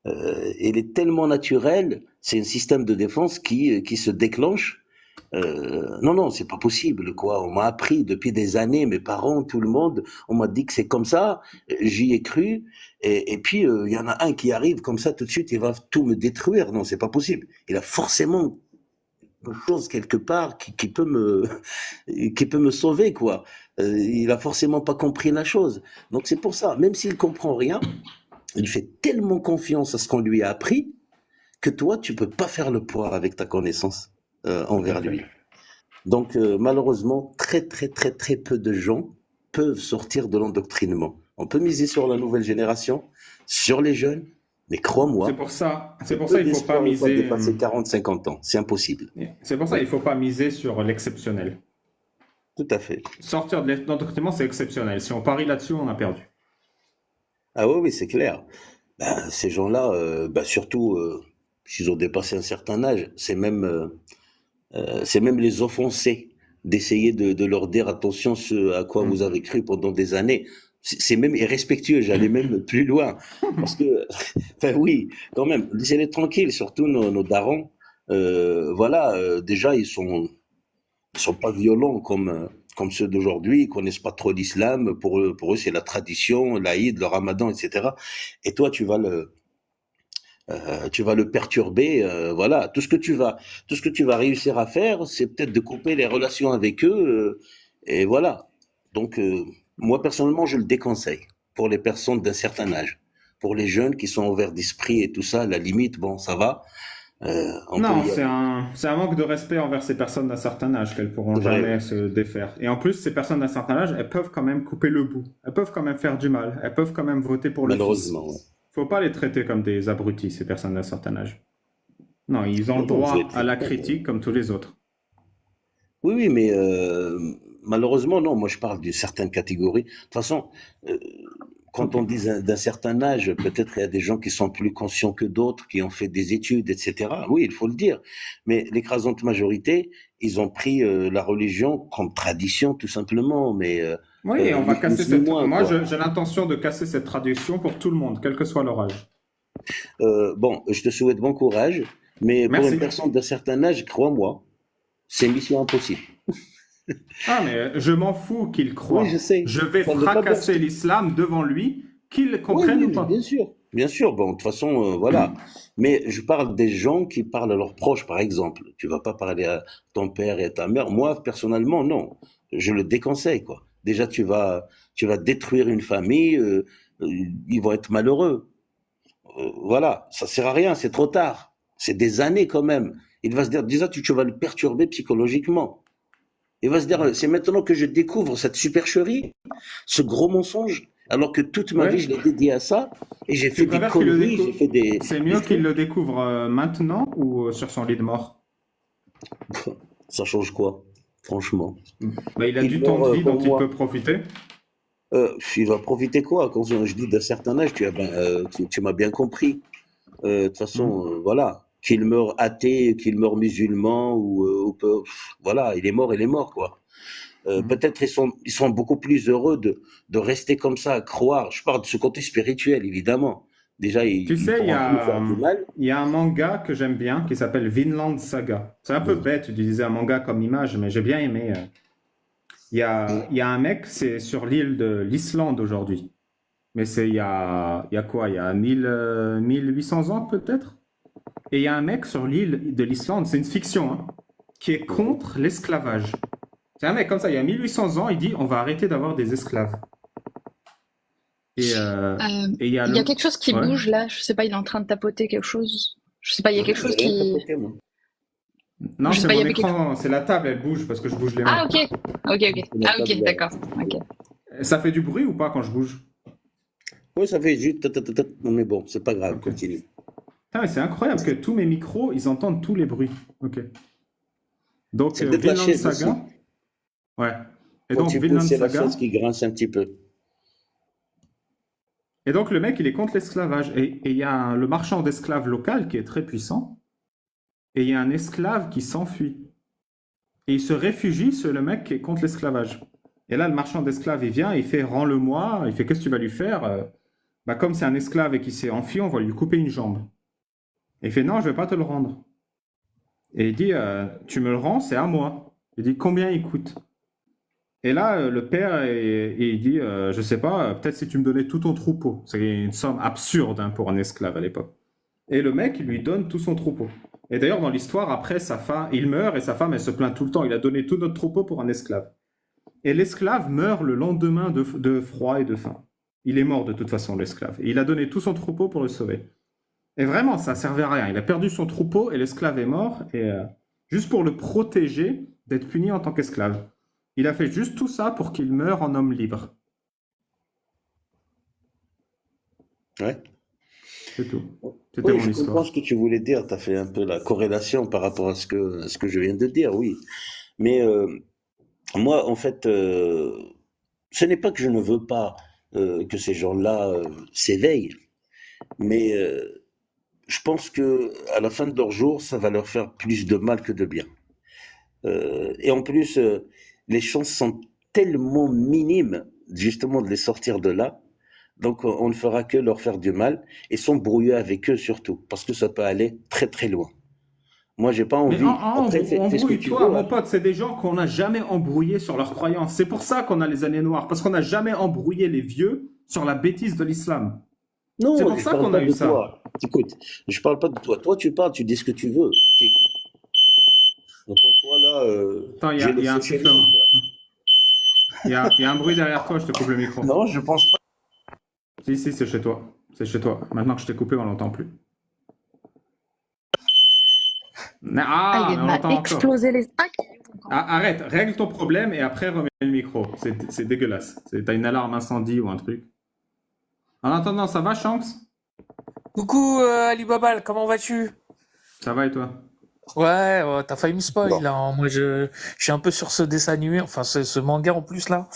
il est tellement naturel, c'est un système de défense qui se déclenche. Non non, c'est pas possible quoi. On m'a appris depuis des années, mes parents, tout le monde, on m'a dit que c'est comme ça. J'y ai cru et puis il y en a un qui arrive comme ça tout de suite, il va tout me détruire. Non, c'est pas possible. Il a forcément une chose quelque part qui peut me qui peut me sauver quoi. Il a forcément pas compris la chose. Donc c'est pour ça, même s'il comprend rien, il fait tellement confiance à ce qu'on lui a appris que toi tu peux pas faire le poids avec ta connaissance Tout à envers fait. lui. Donc malheureusement très peu de gens peuvent sortir de l'endoctrinement. On peut miser sur la nouvelle génération, sur les jeunes, mais crois-moi, C'est pour peu ça il faut pas d'espoir une fois miser. dépassé 40-50 ans. C'est impossible. C'est pour ça Oui, il faut pas miser sur l'exceptionnel. tout à fait. Sortir de l'endoctrinement, c'est exceptionnel. Si on parie là-dessus, on a perdu. Ah oui, oui, c'est clair. Ben, ces gens-là, surtout s'ils ont dépassé un certain âge, c'est même les offenser d'essayer de leur dire attention ce à quoi vous Hmm. avez cru pendant des années. C'est même irrespectueux, j'allais même plus loin. Parce que, enfin oui, quand même, laissez-les tranquilles, surtout nos darons. Voilà, déjà, ils sont pas violents comme ceux d'aujourd'hui, ils connaissent pas trop l'islam. Pour eux, c'est la tradition, l'Aïd, le Ramadan, etc. Et toi, tu vas le perturber, voilà. Tout ce que tu vas réussir à faire, c'est peut-être de couper les relations avec eux, et voilà. Donc, moi personnellement, je le déconseille pour les personnes d'un certain âge. Pour les jeunes qui sont ouverts d'esprit et tout ça, à la limite, bon, ça va, on peut Non, y aller. c'est un manque de respect envers ces personnes d'un certain âge qu'elles pourront C'est vrai, jamais se défaire. Et en plus, ces personnes d'un certain âge, elles peuvent quand même couper le bout. Elles peuvent quand même faire du mal. Elles peuvent quand même voter pour le fils. malheureusement. Ouais. Faut pas les traiter comme des abrutis, ces personnes d'un certain âge. Non, ils ont Non, le non, vous droit êtes à la clair. critique comme tous les autres. Oui, oui, mais malheureusement, non. Moi, je parle d'une certaine catégorie. De toute façon, euh, quand Ok. on dit d'un certain âge, peut-être il y a des gens qui sont plus conscients que d'autres, qui ont fait des études, etc. Oui, il faut le dire. Mais l'écrasante majorité, ils ont pris la religion comme tradition, tout simplement, mais Oui, et on va ni casser plus ni cette. moins, Moi, quoi. j'ai l'intention de casser cette tradition pour tout le monde, quel que soit leur âge. Bon, je te souhaite bon courage, mais pour une Merci. personne d'un certain âge, crois-moi, c'est mission impossible. Ah, mais je m'en fous qu'il Oui, je croit. sais. Je vais Ça ne veut pas dire ce fracasser que l'islam devant lui, qu'il oui, comprenne oui, ou oui, bien pas. sûr. Bien sûr, bon, de toute façon, voilà. Mais je parle des gens qui parlent à leurs proches, par exemple. Tu vas pas parler à ton père et à ta mère. Moi, personnellement, non. Je le déconseille, quoi. Déjà, tu vas détruire une famille, ils vont être malheureux. Voilà, ça sert à rien, c'est trop tard. C'est des années quand même. Il va se dire, déjà, tu vas le perturber psychologiquement. Il va se dire, c'est maintenant que je découvre cette supercherie, ce gros mensonge, alors que toute ma vie, je Ouais. l'ai dédié à ça, et j'ai Tu fait des préfères qu'il le conneries, j'ai découvre. fait des... C'est des mieux qu'il trucs. le découvre maintenant ou sur son lit de mort? Ça change quoi, franchement? Bah, il a Il du temps meurt de vie dont pour il peut moi. profiter. Il va profiter quoi? Quand je dis d'un certain âge, tu m'as bien compris. De toute façon, Hmm. voilà. Qu'il meure athée, qu'il meure musulman, voilà, il est mort, quoi. Hmm. Peut-être ils sont beaucoup plus heureux de rester comme ça, à croire. Je parle de ce côté spirituel, évidemment. Déjà, Tu ils sais, pourront plus faire du mal. il y a un manga que j'aime bien qui s'appelle Vinland Saga. C'est un peu Mhm. bête d'utiliser un manga comme image, mais j'ai bien aimé. Il y a un mec, c'est sur l'île de l'Islande aujourd'hui. Mais c'est il y a quoi? Il y a 1800 ans peut-être? Et il y a un mec sur l'île de l'Islande, c'est une fiction, hein, qui est Mhm. contre l'esclavage. C'est un mec comme ça, il y a 1800 ans, il dit on va arrêter d'avoir des esclaves. Et, euh, et il y a Il y a le... quelque chose qui Ouais. bouge là, je sais pas, il est en train de tapoter quelque chose. Je sais pas, il y a Non, quelque j'ai chose rien qui. tapoté, moi. Non, Je sais c'est pas, il y mon avait quelque. écran, c'est la table, elle bouge parce que je bouge les Ah, mains. ok. Ok, ok. C'est la Ah, ok, table. d'accord. Ok. Ça fait du bruit ou pas quand je bouge? Oui, ça fait juste... Non, mais bon, c'est pas grave, Ok. continue. Ah, mais c'est incroyable que tous mes micros, ils entendent tous les bruits. Ok. Donc, C'est peut-être la Vinland chaise aussi. Saga. Ouais. Et Quand donc, tu pousses, Vinland c'est la chaise Saga. qui grince un petit peu. Et donc le mec, il est contre l'esclavage. Et il y a le marchand d'esclaves local qui est très puissant. Et il y a un esclave qui s'enfuit. Et il se réfugie sur le mec qui est contre l'esclavage. Et là, le marchand d'esclaves, il vient, il fait rends-le-moi. Il fait qu'est-ce que tu vas lui faire? Bah, comme c'est un esclave et qui s'est enfui, on va lui couper une jambe. Et il fait non, je vais pas te le rendre. Et il dit tu me le rends, c'est à moi. Il dit combien il coûte? Et là, le père, il dit je sais pas, peut-être si tu me donnais tout ton troupeau. C'est une somme absurde hein, pour un esclave à l'époque. Et le mec, il lui donne tout son troupeau. Et d'ailleurs, dans l'histoire, après, sa femme, il meurt et sa femme, elle se plaint tout le temps. Il a donné tout notre troupeau pour un esclave. Et l'esclave meurt le lendemain de froid et de faim. Il est mort de toute façon, l'esclave. Et il a donné tout son troupeau pour le sauver. Et vraiment, ça ne servait à rien. Il a perdu son troupeau et l'esclave est mort. Et juste pour le protéger d'être puni en tant qu'esclave. Il a fait juste tout ça pour qu'il meure en homme libre. Ouais. C'est tout. C'était Oui, mon je histoire. comprends ce que tu voulais dire. Tu as fait un peu la corrélation par rapport à ce que je viens de dire, oui. Mais moi, en fait, ce n'est pas que je ne veux pas que ces gens-là s'éveillent, mais je pense que à la fin de leur jour, ça va leur faire plus de mal que de bien. Et en plus, les chances sont tellement minimes, justement, de les sortir de là. Donc, on ne fera que leur faire du mal et s'embrouiller avec eux surtout, parce que ça peut aller très très loin. Moi, j'ai pas Mais envie. Après, fais ce que tu embrouille-toi, veux, mon hein. pote, c'est des gens qu'on n'a jamais embrouillés sur leurs croyances. C'est pour ça qu'on a les années noires, parce qu'on n'a jamais embrouillé les vieux sur la bêtise de l'islam. C'est Non, pour je ça parle qu'on a pas eu de ça. toi. Écoute, je parle pas de toi. Toi, tu parles, tu dis ce que tu veux. Donc, pour toi, là, Attends, j'ai il y a un laissé faire mon sifflement. frère. Il y a un bruit derrière toi, je te coupe le micro. Non, je pense pas. Si, si, c'est chez toi. C'est chez toi. Maintenant que je t'ai coupé, on l'entend plus. Ah, Ah, il mais on m'a l'entend encore. explosé les. Ah, Ah, arrête, règle ton problème et après remets le micro. C'est dégueulasse. T'as une alarme incendie ou un truc. En attendant, ça va, Shanks? Coucou Ali Babal, comment vas-tu? Ça va et toi? Ouais, t'as failli me spoil Bon. là, hein. Moi je suis un peu sur ce dessin animé, enfin ce manga en plus là.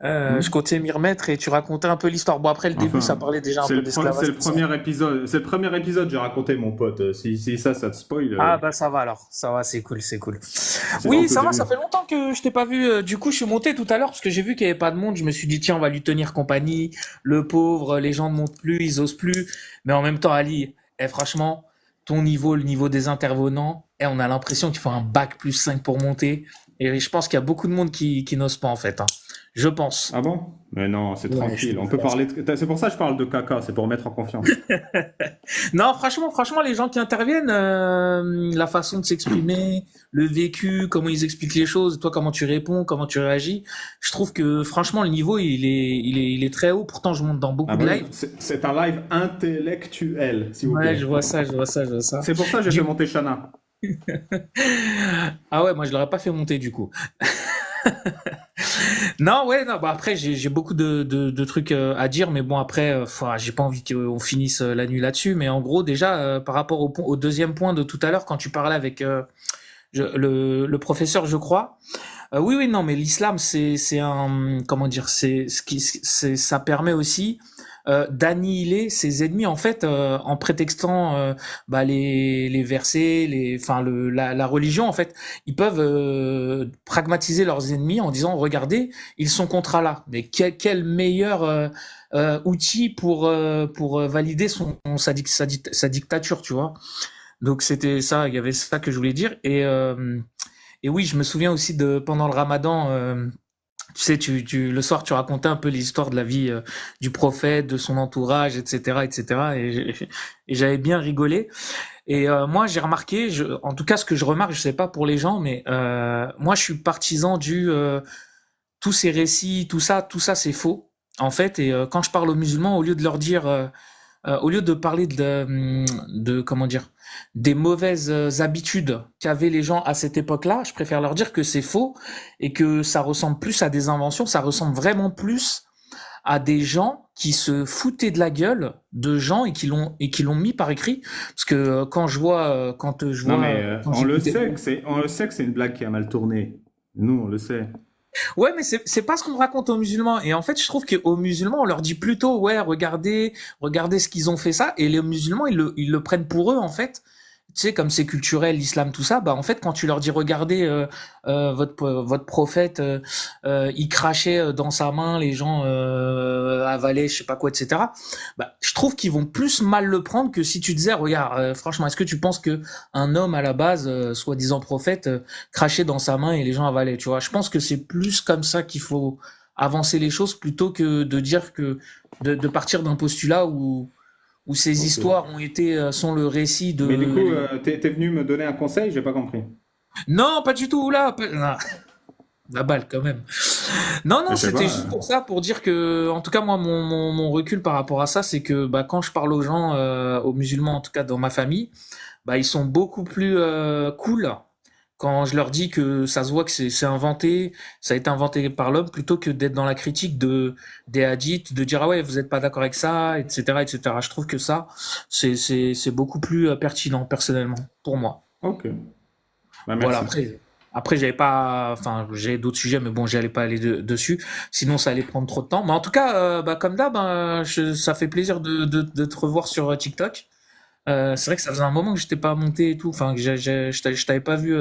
Je Hmm. comptais m'y remettre et tu racontais un peu l'histoire. Bon après le début ça Enfin, parlait déjà un c'est peu c'est d'esclavage le tout ça. premier épisode. C'est le premier épisode, j'ai raconté, mon pote. Si ça te spoil, Ah bah ça va alors, ça va, c'est cool, c'est cool. c'est le Oui, tout ça va, ça début. fait longtemps que je t'ai pas vu. Du coup, je suis monté tout à l'heure parce que j'ai vu qu'il y avait pas de monde. Je me suis dit tiens, on va lui tenir compagnie. Le pauvre, les gens ne montent plus, ils osent plus. Mais en même temps, Ali, franchement, ton niveau, le niveau des intervenants, on a l'impression qu'il faut un bac plus 5 pour monter. Et je pense qu'il y a beaucoup de monde qui n'ose pas en fait, hein. Je pense. Ah bon? Mais non, c'est Ouais, je tranquille. On peut pense. parler. C'est pour ça que je parle de caca, c'est pour mettre en confiance. Non, franchement, les gens qui interviennent, la façon de s'exprimer, le vécu, comment ils expliquent les choses, toi comment tu réponds, comment tu réagis, je trouve que franchement le niveau il est très haut. Pourtant, je monte dans Ah beaucoup de bah oui, lives. c'est un live intellectuel, s'il vous Ouais, plaît. je vois ça, je vois ça, je vois ça. C'est pour ça que j'ai fait Du... monter Shana. Ah ouais, moi je l'aurais pas fait monter du coup. Non, ouais, non, bah après j'ai beaucoup de trucs à dire, mais bon après, j'ai pas envie qu'on finisse la nuit là-dessus. Mais en gros, déjà par rapport au deuxième point de tout à l'heure, quand tu parlais avec le professeur, je crois. Oui, oui, non, mais l'islam, c'est un, comment dire, ça permet aussi d'annihiler ses ennemis en fait en prétextant les versets, la religion en fait, ils peuvent pragmatiser leurs ennemis en disant regardez, ils sont contre Allah. Mais quel meilleur outil pour valider sa dictature, tu vois. Donc c'était ça, il y avait ça que je voulais dire et oui, je me souviens aussi de pendant le Ramadan, tu sais, le soir, tu racontais un peu l'histoire de la vie du prophète, de son entourage, etc., etc. Et j'avais bien rigolé. Et moi, j'ai remarqué, en tout cas, ce que je remarque, je sais pas pour les gens, mais moi, je suis partisan tous ces récits, tout ça, c'est faux, en fait. Et quand je parle aux musulmans, au lieu de leur dire au lieu de parler comment dire, des mauvaises habitudes qu'avaient les gens à cette époque-là, je préfère leur dire que c'est faux et que ça ressemble plus à des inventions, ça ressemble vraiment plus à des gens qui se foutaient de la gueule de gens et qui l'ont mis par écrit. Parce que Non, mais quand on le j'écoutais, sait que c'est une blague qui a mal tourné. Nous, on le sait. Ouais, mais c'est pas ce qu'on raconte aux musulmans. Et en fait, je trouve qu'aux musulmans, on leur dit plutôt, ouais, regardez ce qu'ils ont fait ça. Et les musulmans, ils le prennent pour eux, en fait. Tu sais, comme c'est culturel, l'islam, tout ça, bah en fait, quand tu leur dis, regardez, votre prophète, il crachait dans sa main, les gens avalaient, je sais pas quoi, etc. Bah, je trouve qu'ils vont plus mal le prendre que si tu disais, regarde, franchement, est-ce que tu penses que un homme à la base, soi-disant prophète, crachait dans sa main et les gens avalaient, tu vois? Je pense que c'est plus comme ça qu'il faut avancer les choses plutôt que de dire que de partir d'un postulat où ces Ok. histoires sont le récit Mais du coup, de... t'es venu me donner un conseil, j'ai pas compris. Non, pas du tout, là, non, la balle quand même. Non, Je non, sais c'était pas. juste pour ça, pour dire que, en tout cas, moi, mon recul par rapport à ça, c'est que bah, quand je parle aux gens, aux musulmans, en tout cas dans ma famille, bah, ils sont beaucoup plus cool quand je leur dis que ça se voit que c'est inventé, ça a été inventé par l'homme, plutôt que d'être dans la critique des hadiths, de dire ah ouais, vous êtes pas d'accord avec ça, etc., etc. Je trouve que ça, c'est beaucoup plus pertinent personnellement pour moi. Ok. Bah, Voilà, merci. après j'avais pas, enfin, j'ai d'autres sujets, mais bon, j'allais pas aller dessus, sinon ça allait prendre trop de temps. Mais en tout cas, bah, comme d'hab, hein, ça fait plaisir de te revoir sur TikTok. C'est vrai que ça faisait un moment que j'étais pas monté et tout, enfin, que je t'avais pas vu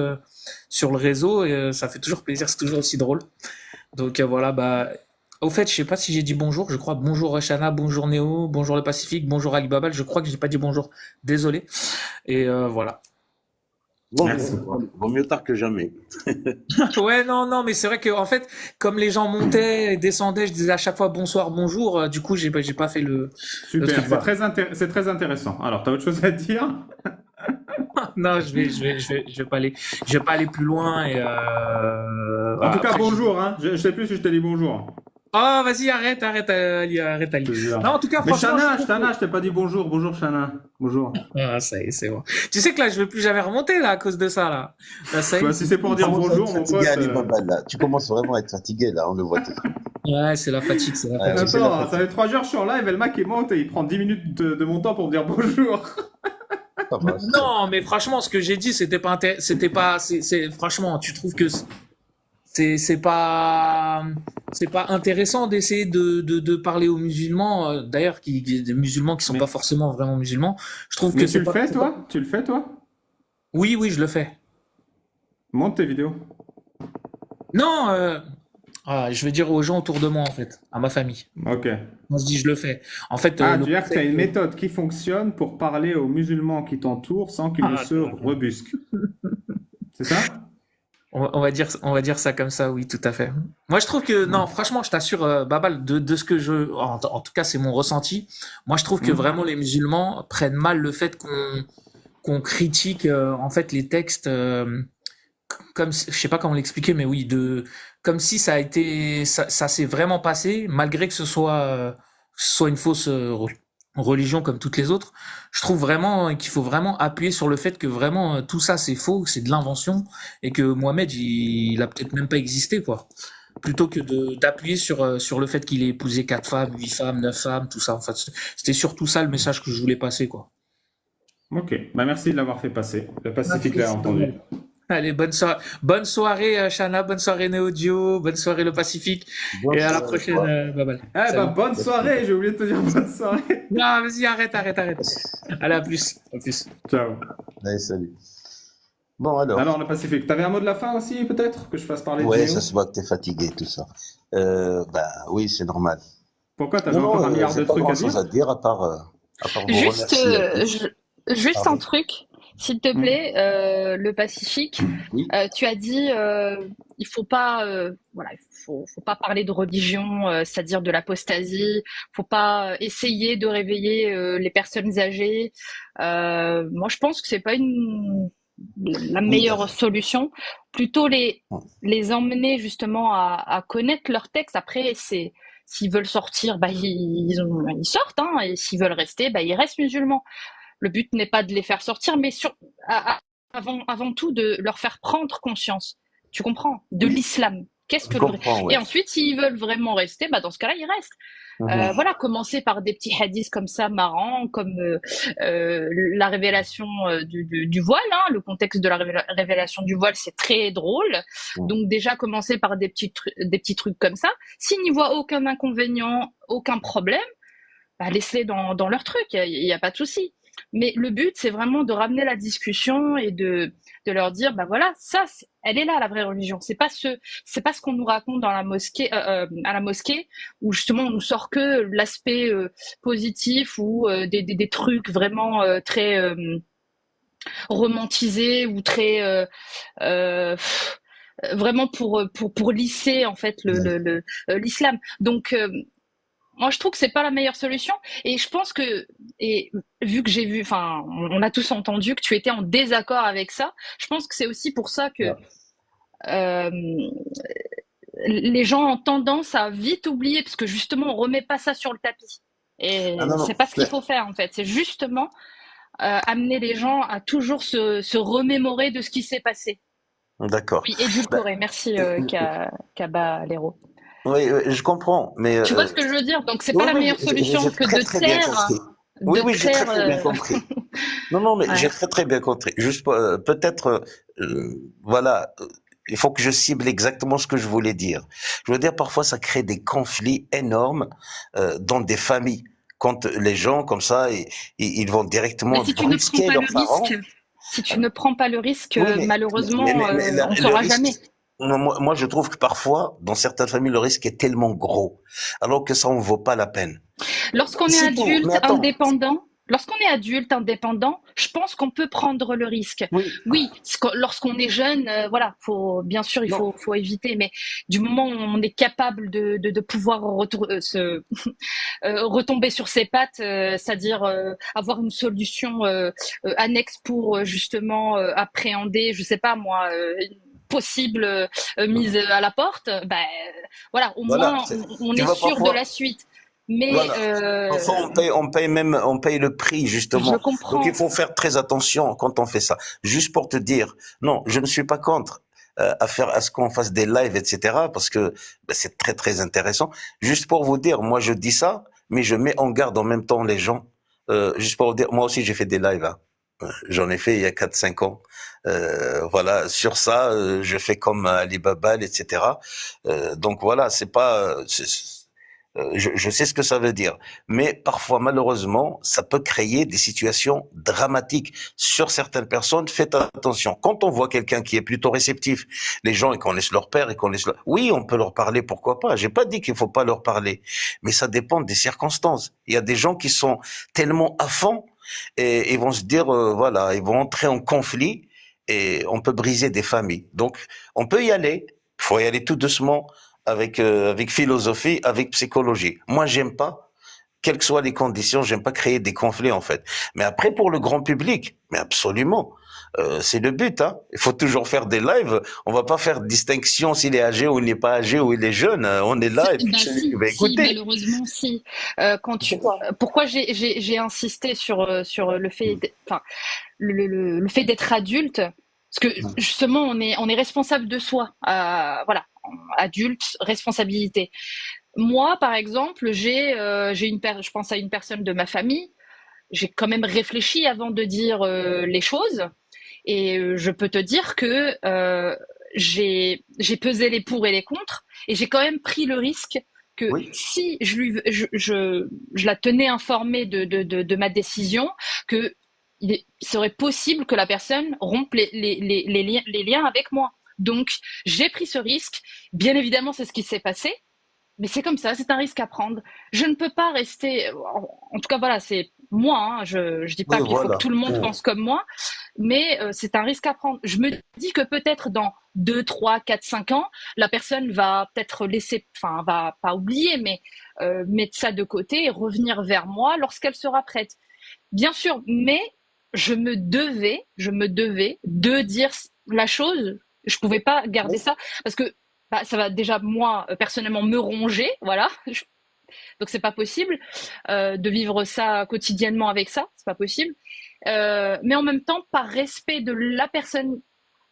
sur le réseau, et ça fait toujours plaisir, c'est toujours aussi drôle. Donc voilà, bah, au fait, je sais pas si j'ai dit bonjour, je crois bonjour Shana, bonjour Néo, bonjour le Pacifique, bonjour Alibaba, je crois que j'ai pas dit bonjour, désolé. Et voilà. Bon, Merci. vaut mieux tard que jamais. Ouais, non, non, mais c'est vrai que en fait, comme les gens montaient et descendaient, je disais à chaque fois bonsoir, bonjour. Du coup, j'ai pas fait le Super, truc. Voilà. c'est très intéressant. Alors, t'as autre chose à dire? Non, je vais pas aller, je vais pas aller plus loin et En voilà, tout cas, après, bonjour, hein. Je sais plus si je t'ai dit bonjour. oh, vas-y, arrête, Ali, arrête, Ali. Je te jure. Non, en tout cas, Mais franchement, Shana, Shana, je t'ai pas dit bonjour. Bonjour, Shana. Bonjour. ah, ça y est, c'est bon. Tu sais que là, je vais plus jamais remonter là à cause de ça là. Là, ça y Bah, est. si c'est pour Tu dire commences à être bonjour, mon fatigué, pote. Ali Baba, là. Tu commences vraiment à être fatigué, là. On le voit tout. Ouais, c'est la fatigue, c'est la Ouais, fatigue. c'est la Attends, ça fatigue. fait 3 heures, je suis en live et le mec il monte et il prend 10 minutes de mon temps pour me dire bonjour. Ça va, c'est- Non, mais franchement, ce que j'ai dit, franchement, tu trouves que c'est pas intéressant d'essayer de parler aux musulmans, d'ailleurs, des musulmans qui sont Mais, pas forcément vraiment musulmans. Je trouve que mais tu le fais, toi? Tu le fais, toi? Oui, oui, je le fais. Monte tes vidéos. Non, je vais dire aux gens autour de moi, en fait, à ma famille. Ok. On se dit, je le fais. En fait, Ah, le tu veux dire que tu as une concept, méthode qui fonctionne pour parler aux musulmans qui t'entourent sans qu'ils ne se rebusquent. C'est ça? on va dire ça comme ça, oui, tout à fait. Moi, je trouve que, non, franchement, je t'assure, Babal, de ce que en tout cas, c'est mon ressenti. Moi, je trouve que Hmm. vraiment les musulmans prennent mal le fait qu'on critique, en fait, les textes, je sais pas comment l'expliquer, mais oui, comme si ça s'est vraiment passé, malgré que ce soit une fausse religion comme toutes les autres. Je trouve vraiment qu'il faut vraiment appuyer sur le fait que vraiment tout ça c'est faux, que c'est de l'invention et que Mohamed il a peut-être même pas existé quoi. Plutôt que d'appuyer sur le fait qu'il ait épousé 4 femmes, 8 femmes, 9 femmes, tout ça. En fait, c'était surtout ça le message que je voulais passer quoi. Ok. Bah, merci de l'avoir fait passer. Le Pacifique l'a entendu. Allez, bonne soirée, Shana, bonne soirée Neodio, bonne soirée le Pacifique, Bonne et à la soirée, prochaine, toi. bye bye. Eh bah, Salut. bonne soirée. J'ai oublié de te dire bonne soirée. Non, vas-y, arrête. Allez, à plus. Ciao. Allez, salut. Bon, alors. Alors, le Pacifique. T'avais un mot de la fin aussi, peut-être? Que je fasse parler de Ouais, Néo? ça se voit que t'es fatigué, tout ça. Ben oui, c'est normal. Pourquoi? T'avais Non, encore un non, milliard j'ai de pas trucs à grand-chose dire? à dire à part vous Juste, remercier à tous. juste un Pardon. truc, s'il te Hmm. plaît, le Pacifique. Oui. Tu as dit, il faut pas, voilà, faut pas parler de religion, c'est-à-dire de l'apostasie. Faut pas essayer de réveiller les personnes âgées. Moi, je pense que c'est pas la Oui, meilleure solution. Plutôt ouais. les emmener justement à connaître leur texte. Après, s'ils veulent sortir, bah ils sortent, hein, et s'ils veulent rester, bah ils restent musulmans. Le but n'est pas de les faire sortir, mais avant tout de leur faire prendre conscience, tu comprends, de Oui, l'islam. Qu'est-ce je que comprends, Et ouais. ensuite, s'ils veulent vraiment rester, bah dans ce cas-là, ils restent. Mhm. Voilà, commencer par des petits hadiths comme ça, marrants, comme la révélation du voile. Hein, le contexte de la révélation du voile, c'est très drôle. Donc déjà, commencer par des petits trucs comme ça. S'ils n'y voient aucun inconvénient, aucun problème, bah, laisse-les dans leur truc, il y a pas de souci. Mais le but, c'est vraiment de ramener la discussion et de leur dire, bah voilà, ça, elle est là, la vraie religion. C'est pas ce qu'on nous raconte dans la mosquée, à la mosquée, où justement on nous sort que l'aspect positif ou des trucs vraiment très romantisés ou très vraiment pour lisser en fait l'islam. Donc moi, je trouve que c'est pas la meilleure solution. Et je pense que, et vu que j'ai vu, enfin, on a tous entendu que tu étais en désaccord avec ça, je pense que c'est aussi pour ça que Ouais. euh, les gens ont tendance à vite oublier, parce que justement, on remet pas ça sur le tapis. Ah Et non, non, c'est pas ce qu'il faut faire, en fait. C'est justement amener les gens à toujours se remémorer de ce qui s'est passé. d'accord. Oui, Ben, édulcoré. Merci, Kaba Lero. oui, oui, je comprends, mais Tu vois ce que je veux dire? Donc, c'est pas oui, la oui, meilleure solution j'ai que très très bien compris. Oui, de oui, j'ai très taire. très bien compris. Non, non, mais j'ai Ouais. très très bien compris. Juste peut-être, voilà, il faut que je cible exactement ce que je voulais dire. Je veux dire, parfois, ça crée des conflits énormes dans des familles. Quand les gens, comme ça, ils vont Mais directement si tu ne prends brusquer pas le leurs risque, parents. si tu ne prends pas le risque, Oui, malheureusement, on le saura risque, jamais. non, moi, je trouve que parfois, dans certaines familles, le risque est tellement gros, alors que ça en vaut pas la peine. Lorsqu'on est Si tout, mais attends, lorsqu'on est adulte, indépendant, je pense qu'on peut prendre le risque. oui, Oui, lorsqu'on est jeune, voilà, bien sûr, non, faut éviter, mais du moment où on est capable de pouvoir retomber sur ses pattes, c'est-à-dire avoir une solution annexe pour justement appréhender, je sais pas moi, une possible mise à la porte, ben voilà, au voilà, moins on tu est vois, sûr de parfois, la suite. Mais voilà. Parfois, on paye le prix, je justement. Donc, il comprends. faut faire très attention quand on fait ça. Juste pour te dire, non, je ne suis pas contre à ce qu'on fasse des lives, etc., parce que ben, c'est très, très intéressant. Juste pour vous dire, moi, je dis ça, mais je mets en garde en même temps les gens. Juste pour vous dire, moi aussi, j'ai fait des lives, hein. J'en ai fait il y a 4 5 ans. Voilà, sur ça, je fais comme Alibaba, etc. Donc voilà, c'est pas, je sais ce que ça veut dire, mais parfois malheureusement, ça peut créer des situations dramatiques sur certaines personnes. Faites attention. Quand on voit quelqu'un qui est plutôt réceptif, les gens ils connaissent leur père, ils connaissent leur... Oui, on peut leur parler, pourquoi pas. J'ai pas dit qu'il faut pas leur parler, mais ça dépend des circonstances. Il y a des gens qui sont tellement à fond et ils vont se dire, voilà, ils vont entrer en conflit et on peut briser des familles. Donc, on peut y aller. Il faut y aller tout doucement avec philosophie, avec psychologie. Moi, j'aime pas, quelles que soient les conditions, j'aime pas créer des conflits en fait. Mais après, pour le grand public, mais absolument. C'est le but, hein. Il faut toujours faire des lives. On va pas faire de distinction s'il est âgé ou il n'est pas âgé ou il est jeune. On est là et puis Bah celui qui si, va si, écouter. malheureusement si. C'est ça. Pourquoi j'ai insisté sur le fait, enfin le fait d'être adulte, parce que justement on est responsable de soi, voilà, adulte, responsabilité. Moi, par exemple, je pense à une personne de ma famille. J'ai quand même réfléchi avant de dire les choses, et je peux te dire que j'ai pesé les pour et les contre, et j'ai quand même pris le risque que Oui, si je la tenais informée de ma décision, que il serait possible que la personne rompe les liens avec moi. Donc, j'ai pris ce risque. Bien évidemment, c'est ce qui s'est passé. Mais c'est comme ça, c'est un risque à prendre. Je ne peux pas rester. En tout cas, voilà, c'est moi. Hein, je dis oui, pas qu'il faut que voilà. tout le monde pense comme moi, mais c'est un risque à prendre. Je me dis que peut-être dans 2, 3, 4, 5 ans, la personne va peut-être laisser, enfin, va pas oublier, mais mettre ça de côté et revenir vers moi lorsqu'elle sera prête. Bien sûr, mais je me devais de dire la chose. Je pouvais pas garder ça parce que bah, ça va déjà moi personnellement me ronger, voilà. Donc c'est pas possible de vivre ça quotidiennement avec ça, c'est pas possible. Mais en même temps, par respect de la personne,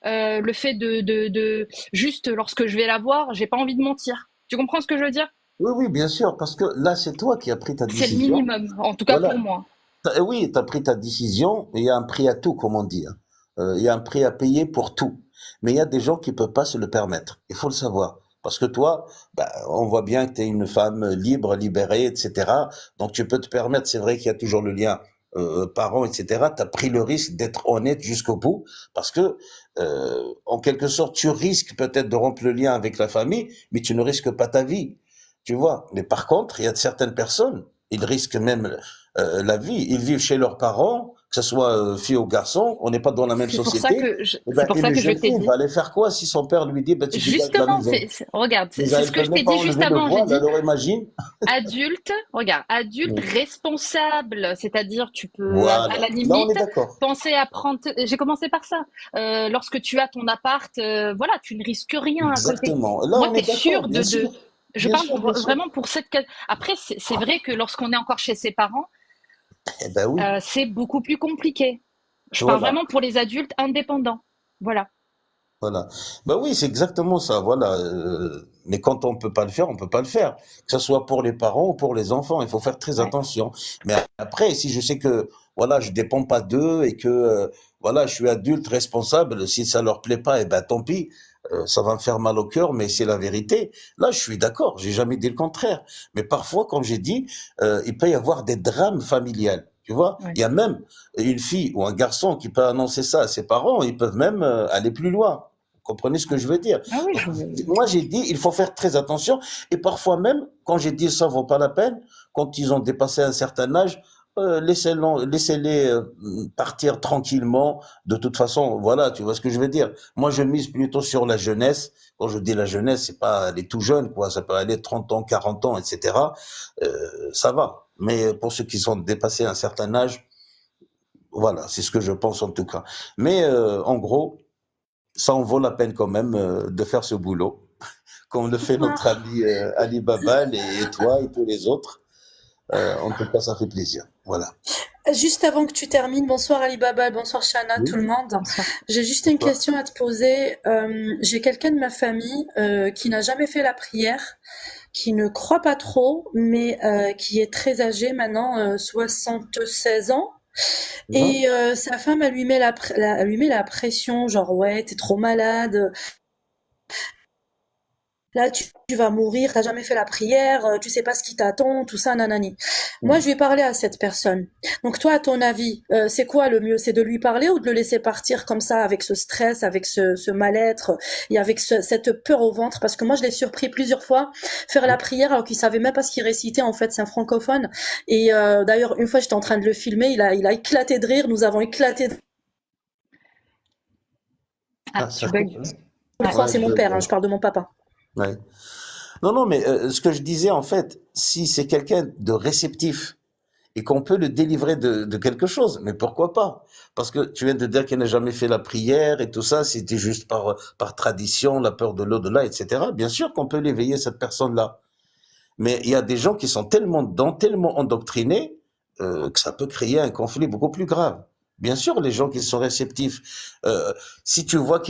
le fait de juste lorsque je vais la voir, j'ai pas envie de mentir. Tu comprends ce que je veux dire? Oui, oui, bien sûr, parce que là, c'est toi qui as pris ta C'est le décision. minimum, en tout cas Voilà. pour moi. Oui, tu as pris ta décision, et il y a un prix à tout, comme on dit, hein. Il y a un prix à payer pour tout. Mais il y a des gens qui peuvent pas se le permettre. Il faut le savoir. Parce que toi, bah, on voit bien que tu es une femme libre, libérée, etc. Donc tu peux te permettre, c'est vrai qu'il y a toujours le lien parents, etc. Tu as pris le risque d'être honnête jusqu'au bout, parce que, en quelque sorte, tu risques peut-être de rompre le lien avec la famille, mais tu ne risques pas ta vie. Tu vois. Mais par contre, il y a certaines personnes, ils risquent même la vie. Ils vivent chez leurs parents, que ce soit fille ou garçon, on n'est pas dans la même C'est pour ça société. que je, Eh c'est ben, pour ça une que je jeune t'ai fille va dit. aller faire quoi si son père lui dit, bah, tu dégages de la Justement, maison? regarde, Déjà, c'est ce elle que peut je même t'ai pas dit juste enlever le avant. J'ai voile, dit alors imagine. adulte, regarde, adulte Mm. responsable, c'est-à-dire tu peux à la Voilà. Là, on est limite d'accord. penser à prendre. J'ai commencé par ça. Lorsque tu as ton appart, voilà, tu ne risques rien à côté. Exactement. Là, Moi, on tu est es d'accord, sûr bien de. sûr. Je Bien parle sûr, bien sûr. vraiment pour cette. Après, c'est vrai que lorsqu'on est encore chez ses parents, Eh ben oui. c'est beaucoup plus compliqué. Je parle Voilà. vraiment pour les adultes indépendants. Voilà. Voilà. Ben oui, c'est exactement ça. Voilà. Mais quand on peut pas le faire, on peut pas le faire. Que ce soit pour les parents ou pour les enfants, il faut faire très Ouais. attention. Mais après, si je sais que voilà, je dépends pas d'eux et que voilà, je suis adulte responsable, si ça leur plaît pas, eh ben tant pis. Ça va me faire mal au cœur, mais c'est la vérité. Là, je suis d'accord. J'ai jamais dit le contraire. Mais parfois, comme j'ai dit, il peut y avoir des drames familiales. Tu vois, Ouais. il y a même une fille ou un garçon qui peut annoncer ça à ses parents. Ils peuvent même aller plus loin. Comprenez ce que je veux dire? Ah oui, Donc, je. moi, j'ai dit, il faut faire très attention. Et parfois même, quand j'ai dit ça vaut pas la peine, quand ils ont dépassé un certain âge, laissez-les partir tranquillement. De toute façon, voilà, tu vois ce que je veux dire. Moi, je mise plutôt sur la jeunesse. Quand je dis la jeunesse, c'est pas les tout jeunes, quoi. Ça peut aller 30 ans, 40 ans, etc. Ça va. Mais pour ceux qui sont dépassés un certain âge, voilà, c'est ce que je pense en tout cas. Mais en gros, ça en vaut la peine quand même de faire ce boulot, comme le fait notre Bonsoir. ami Ali Babal et toi et tous les autres. En tout cas, ça fait plaisir. Voilà. Juste avant que tu termines, bonsoir Ali Baba, bonsoir Shana, tout le Oui, monde. Bonsoir. J'ai juste une bonsoir. question à te poser. J'ai quelqu'un de ma famille qui n'a jamais fait la prière, qui ne croit pas trop, mais qui est très âgé maintenant, 76 ans. Mhm. Et sa femme, elle lui met la pression, genre ouais, t'es trop malade, là, tu vas mourir, t'as jamais fait la prière, tu sais pas ce qui t'attend, tout ça, nanani. Moi, je vais parler à cette personne. Donc toi, à ton avis, c'est quoi le mieux? C'est de lui parler ou de le laisser partir comme ça avec ce stress, avec ce mal-être et avec cette peur au ventre? Parce que moi, je l'ai surpris plusieurs fois faire la prière alors qu'il savait même pas ce qu'il récitait. En fait, c'est un francophone. Et d'ailleurs, une fois, j'étais en train de le filmer, il a éclaté de rire. Nous avons éclaté de Ah, Ah, ça tu coupe, bugs. hein? le Ouais. croire, Ouais, c'est mon père, hein, ouais. je parle de mon papa. Ouais. Non, non, mais ce que je disais en fait, si c'est quelqu'un de réceptif et qu'on peut le délivrer de quelque chose, mais pourquoi pas? Parce que tu viens de dire qu'il n'a jamais fait la prière et tout ça, c'était juste par tradition, la peur de l'au-delà, etc. Bien sûr qu'on peut l'éveiller, cette personne-là. Mais il y a des gens qui sont tellement dedans, tellement endoctrinés, que ça peut créer un conflit beaucoup plus grave. Bien sûr, les gens qui sont réceptifs, si tu vois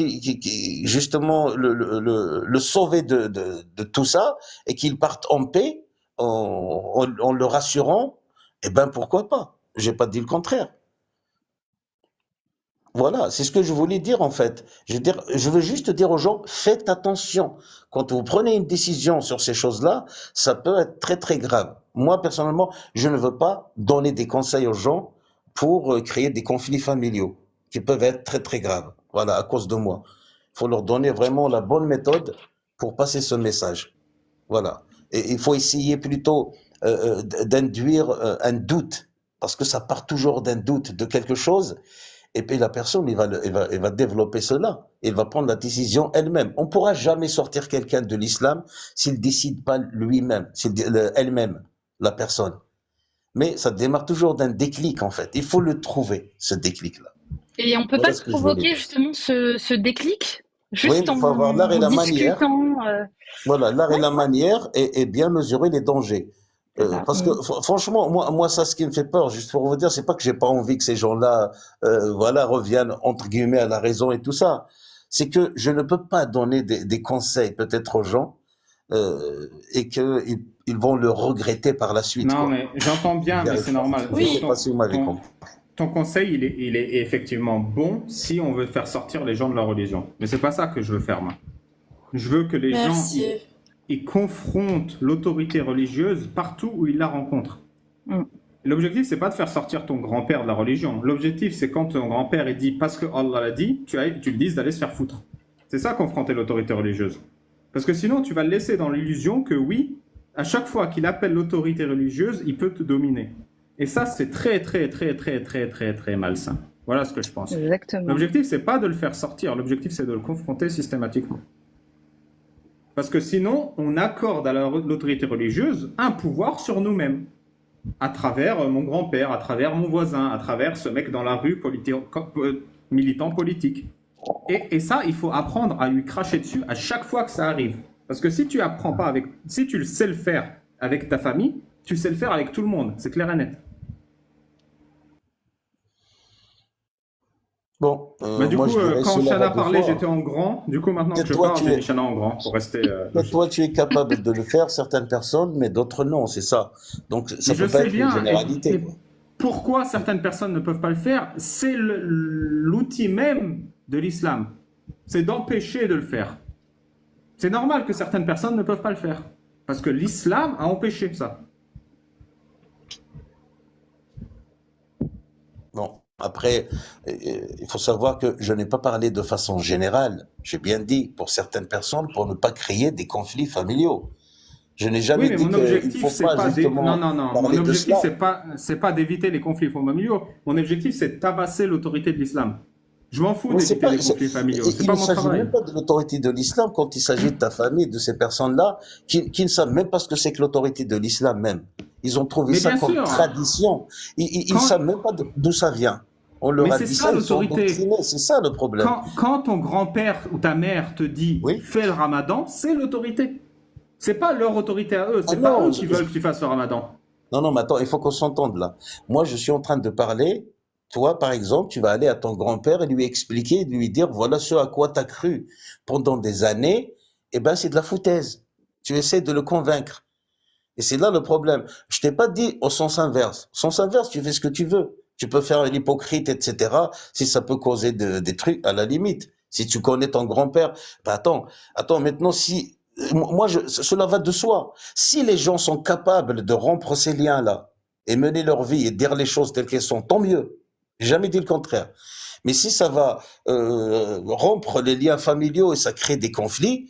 justement le sauver de tout ça et qu'il parte en paix, en le rassurant, eh ben pourquoi pas? J'ai pas dit le contraire. Voilà, c'est ce que je voulais dire en fait. Je veux juste dire aux gens, faites attention. Quand vous prenez une décision sur ces choses-là, ça peut être très très grave. Moi personnellement, je ne veux pas donner des conseils aux gens pour créer des conflits familiaux qui peuvent être très très graves. Voilà, à cause de moi. Il faut leur donner vraiment la bonne méthode pour passer ce message. Voilà. Et il faut essayer plutôt d'induire un doute, parce que ça part toujours d'un doute de quelque chose et puis la personne, elle va développer cela. Elle va prendre la décision elle-même. On ne pourra jamais sortir quelqu'un de l'islam s'il décide pas lui-même, elle-même, la personne. Mais ça démarre toujours d'un déclic, en fait. Il faut le trouver, ce déclic-là. Et on peut pas Voilà le ce que je voulais provoquer dire. justement ce déclic, Oui, juste mais il faut avoir l'art et en la manière. discutant. Voilà, l'art et Ouais, la ouais, manière et bien mesurer les dangers. c'est ça. Parce que franchement, moi, ça, ce qui me fait peur, juste pour vous dire, c'est pas que j'ai pas envie que ces gens-là, voilà, reviennent entre guillemets à la raison et tout ça. C'est que je ne peux pas donner des conseils peut-être aux gens, et qu'ils vont le regretter par la suite, Non, quoi. mais j'entends bien, Ils mais arrivent c'est pas. normal. Je ne sais Oui, pas si vous m'avez Ton, compris. ton conseil, il est effectivement bon si on veut faire sortir les gens de leur religion. Mais c'est pas ça que je veux faire, moi. Je veux que les gens, merci. ils confrontent l'autorité religieuse partout où ils la rencontrent. Mm. L'objectif, c'est pas de faire sortir ton grand-père de la religion. L'objectif, c'est quand ton grand-père est dit parce que Allah l'a dit, tu le dises d'aller se faire foutre. C'est ça, confronter l'autorité religieuse. Parce que sinon, tu vas le laisser dans l'illusion que oui, à chaque fois qu'il appelle l'autorité religieuse, il peut te dominer. Et ça, c'est très, très, très, très, très, très, très malsain. Voilà ce que je pense. Exactement. L'objectif, c'est pas de le faire sortir. L'objectif, c'est de le confronter systématiquement. Parce que sinon, on accorde à l'autorité religieuse un pouvoir sur nous-mêmes. À travers mon grand-père, à travers mon voisin, à travers ce mec dans la rue, militant politique. Et ça, il faut apprendre à lui cracher dessus à chaque fois que ça arrive. Parce que si tu apprends pas si tu le sais le faire avec ta famille, tu sais le faire avec tout le monde. C'est clair et net. Bon, Bah, du moi coup, je dirais quand cela Shana va de parlait, soi. j'étais en grand. Du coup, maintenant que je Toi, parle, tu j'ai es, mis Shana en grand pour rester logique. toi, tu es capable de le faire, certaines personnes, mais d'autres non, c'est ça. Donc, ça Mais je peut pas sais être une bien. généralité, Et quoi. pourquoi certaines personnes ne peuvent pas le faire? C'est l'outil même de l'islam. C'est d'empêcher de le faire. C'est normal que certaines personnes ne peuvent pas le faire. Parce que l'islam a empêché ça. Bon, après, il faut savoir que je n'ai pas parlé de façon générale. J'ai bien dit pour certaines personnes pour ne pas créer des conflits familiaux. Je n'ai Oui, jamais mais dit mon qu'il ne objectif, faut c'est pas pas non, justement non, non. Mon parler de objectif, cela. c'est pas d'éviter les conflits familiaux. Mon objectif, c'est de tabasser l'autorité de l'islam. Je m'en fous Mais c'est d'éviter pas, les conflits familiaux. C'est il pas ne mon s'agit travail. même pas de l'autorité de l'islam quand il s'agit de ta famille, de ces personnes-là qui ne savent même pas ce que c'est que l'autorité de l'islam même. Ils ont trouvé Mais ça bien comme sûr, tradition. Ils ne quand, savent même pas d'où ça vient. On leur mais a c'est dit ça ça, ils sont l'autorité. endoctrinés. C'est ça le problème. Quand ton grand-père ou ta mère te dit Oui. fais le ramadan, c'est l'autorité. C'est pas leur autorité à eux. Ah C'est pas non, eux qui veulent que tu fasses le ramadan. non, mais attends, il faut qu'on s'entende là. Moi, je suis en train de parler. Toi, par exemple, tu vas aller à ton grand-père et lui expliquer, lui dire, voilà ce à quoi tu as cru pendant des années. Eh ben, c'est de la foutaise. Tu essaies de le convaincre. Et c'est là le problème. Je t'ai pas dit au sens inverse. Au sens inverse, tu fais ce que tu veux. Tu peux faire l'hypocrite, etc. Si ça peut causer des trucs, à la limite. Si tu connais ton grand-père, ben attends, maintenant, cela va de soi. Si les gens sont capables de rompre ces liens-là et mener leur vie et dire les choses telles qu'elles sont, tant mieux. J'ai jamais dit le contraire. Mais si ça va rompre les liens familiaux et ça crée des conflits,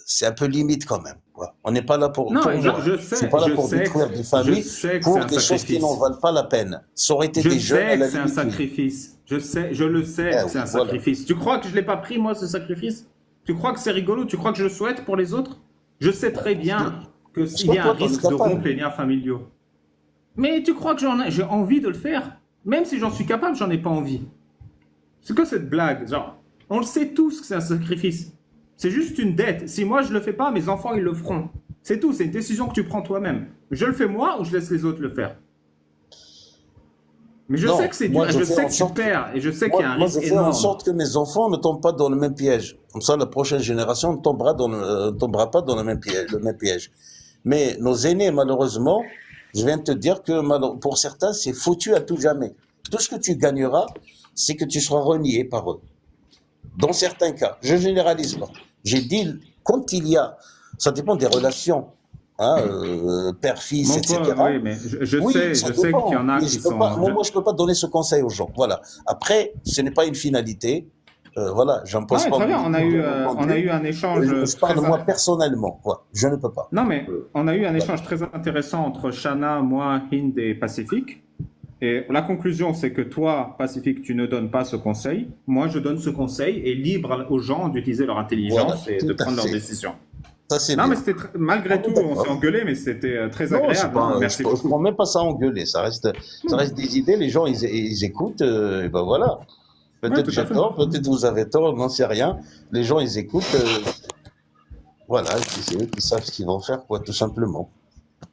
c'est un peu limite quand même. Voilà. On n'est pas là pour Non, moi. Je suis pas là pour détruire des je familles sais que c'est pour un des choses qui sacrifice. n'en valent pas la peine. Ça aurait été Je des jeunes à sais la que c'est un limite. Oui. sacrifice. Je le sais Eh que c'est oui, un voilà. sacrifice. Tu crois que je l'ai pas pris moi ce sacrifice? Tu crois que c'est rigolo? Tu crois que je le souhaite pour les autres? Je sais très bien qu'il Parce y que a un toi, t'en es risque de capable. rompre les liens familiaux. Mais tu crois que j'ai envie de le faire? Même si j'en suis capable, j'en ai pas envie. C'est que cette blague? Genre, on le sait tous que c'est un sacrifice. C'est juste une dette. Si moi je le fais pas, mes enfants ils le feront. C'est tout. C'est une décision que tu prends toi-même. Je le fais moi ou je laisse les autres le faire? Mais je Non, sais que c'est dur. moi je Je fais sais en que tu sorte perds et je sais qu'il y a un moi, je risque fais en énorme. sorte que mes enfants ne tombent pas dans le même piège. Comme ça, la prochaine génération ne tombera pas dans le même piège. Mais nos aînés, malheureusement, je viens de te dire que pour certains, c'est foutu à tout jamais. Tout ce que tu gagneras, c'est que tu seras renié par eux. Dans certains cas, je généralise pas. J'ai dit, quand il y a, ça dépend des relations, hein, père-fils, Mon etc. pote, oui, mais je Oui, sais ça qu'il dépend. y en a Mais qui je peux sont. pas, moi, je peux pas donner ce conseil aux gens. Voilà. Après, ce n'est pas une finalité. Voilà, j'impose Ouais, pas très bien. mon On a idée, eu, bien on a entendu. eu un échange Je parle très. moi personnellement. Voilà. Je ne peux pas. Non, mais on a eu un Voilà. échange très intéressant entre Shana, moi, Hind et Pacifique. Et la conclusion, c'est que toi, Pacifique, tu ne donnes pas ce conseil. Moi, je donne ce conseil et libre aux gens d'utiliser leur intelligence Voilà, et tout de à prendre leurs fait. décisions. Ça, c'est Non, mais bien. c'était malgré On est tout, on s'est d'accord. engueulé, mais c'était très Non, c'est agréable. Hein. pas, Merci je beaucoup. prends même pas ça à engueuler. Ça reste des idées. Les gens, ils écoutent. Et ben voilà. Ouais, Peut-être tout j'ai à fait. tort, peut-être vous avez tort, on n'en sait rien. Les gens, ils écoutent. Voilà, et puis c'est eux qui savent ce qu'ils vont faire, quoi, tout simplement.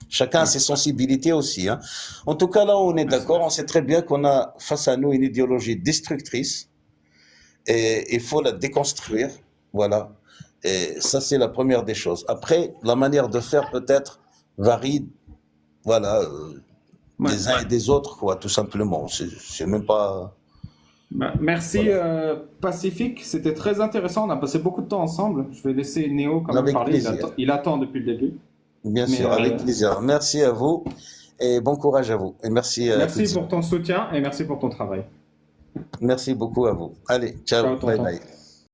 Chacun a Ouais. ses sensibilités aussi, hein. En tout cas, là, on est d'accord. On sait très bien qu'on a face à nous une idéologie destructrice et il faut la déconstruire. Voilà. Et ça, c'est la première des choses. Après, la manière de faire peut-être varie, voilà, Ouais. des uns et des autres, quoi, tout simplement. C'est même pas. Bah, merci Pacifique, c'était très intéressant. On a passé beaucoup de temps ensemble. Je vais laisser Néo quand même Avec parler. plaisir. Il attend depuis le début. Bien Mais sûr, avec plaisir. Merci à vous et bon courage à vous. Et merci à merci toutes. pour ton soutien et merci pour ton travail. Merci beaucoup à vous. Allez, ciao, Ciao, bye tonton. bye.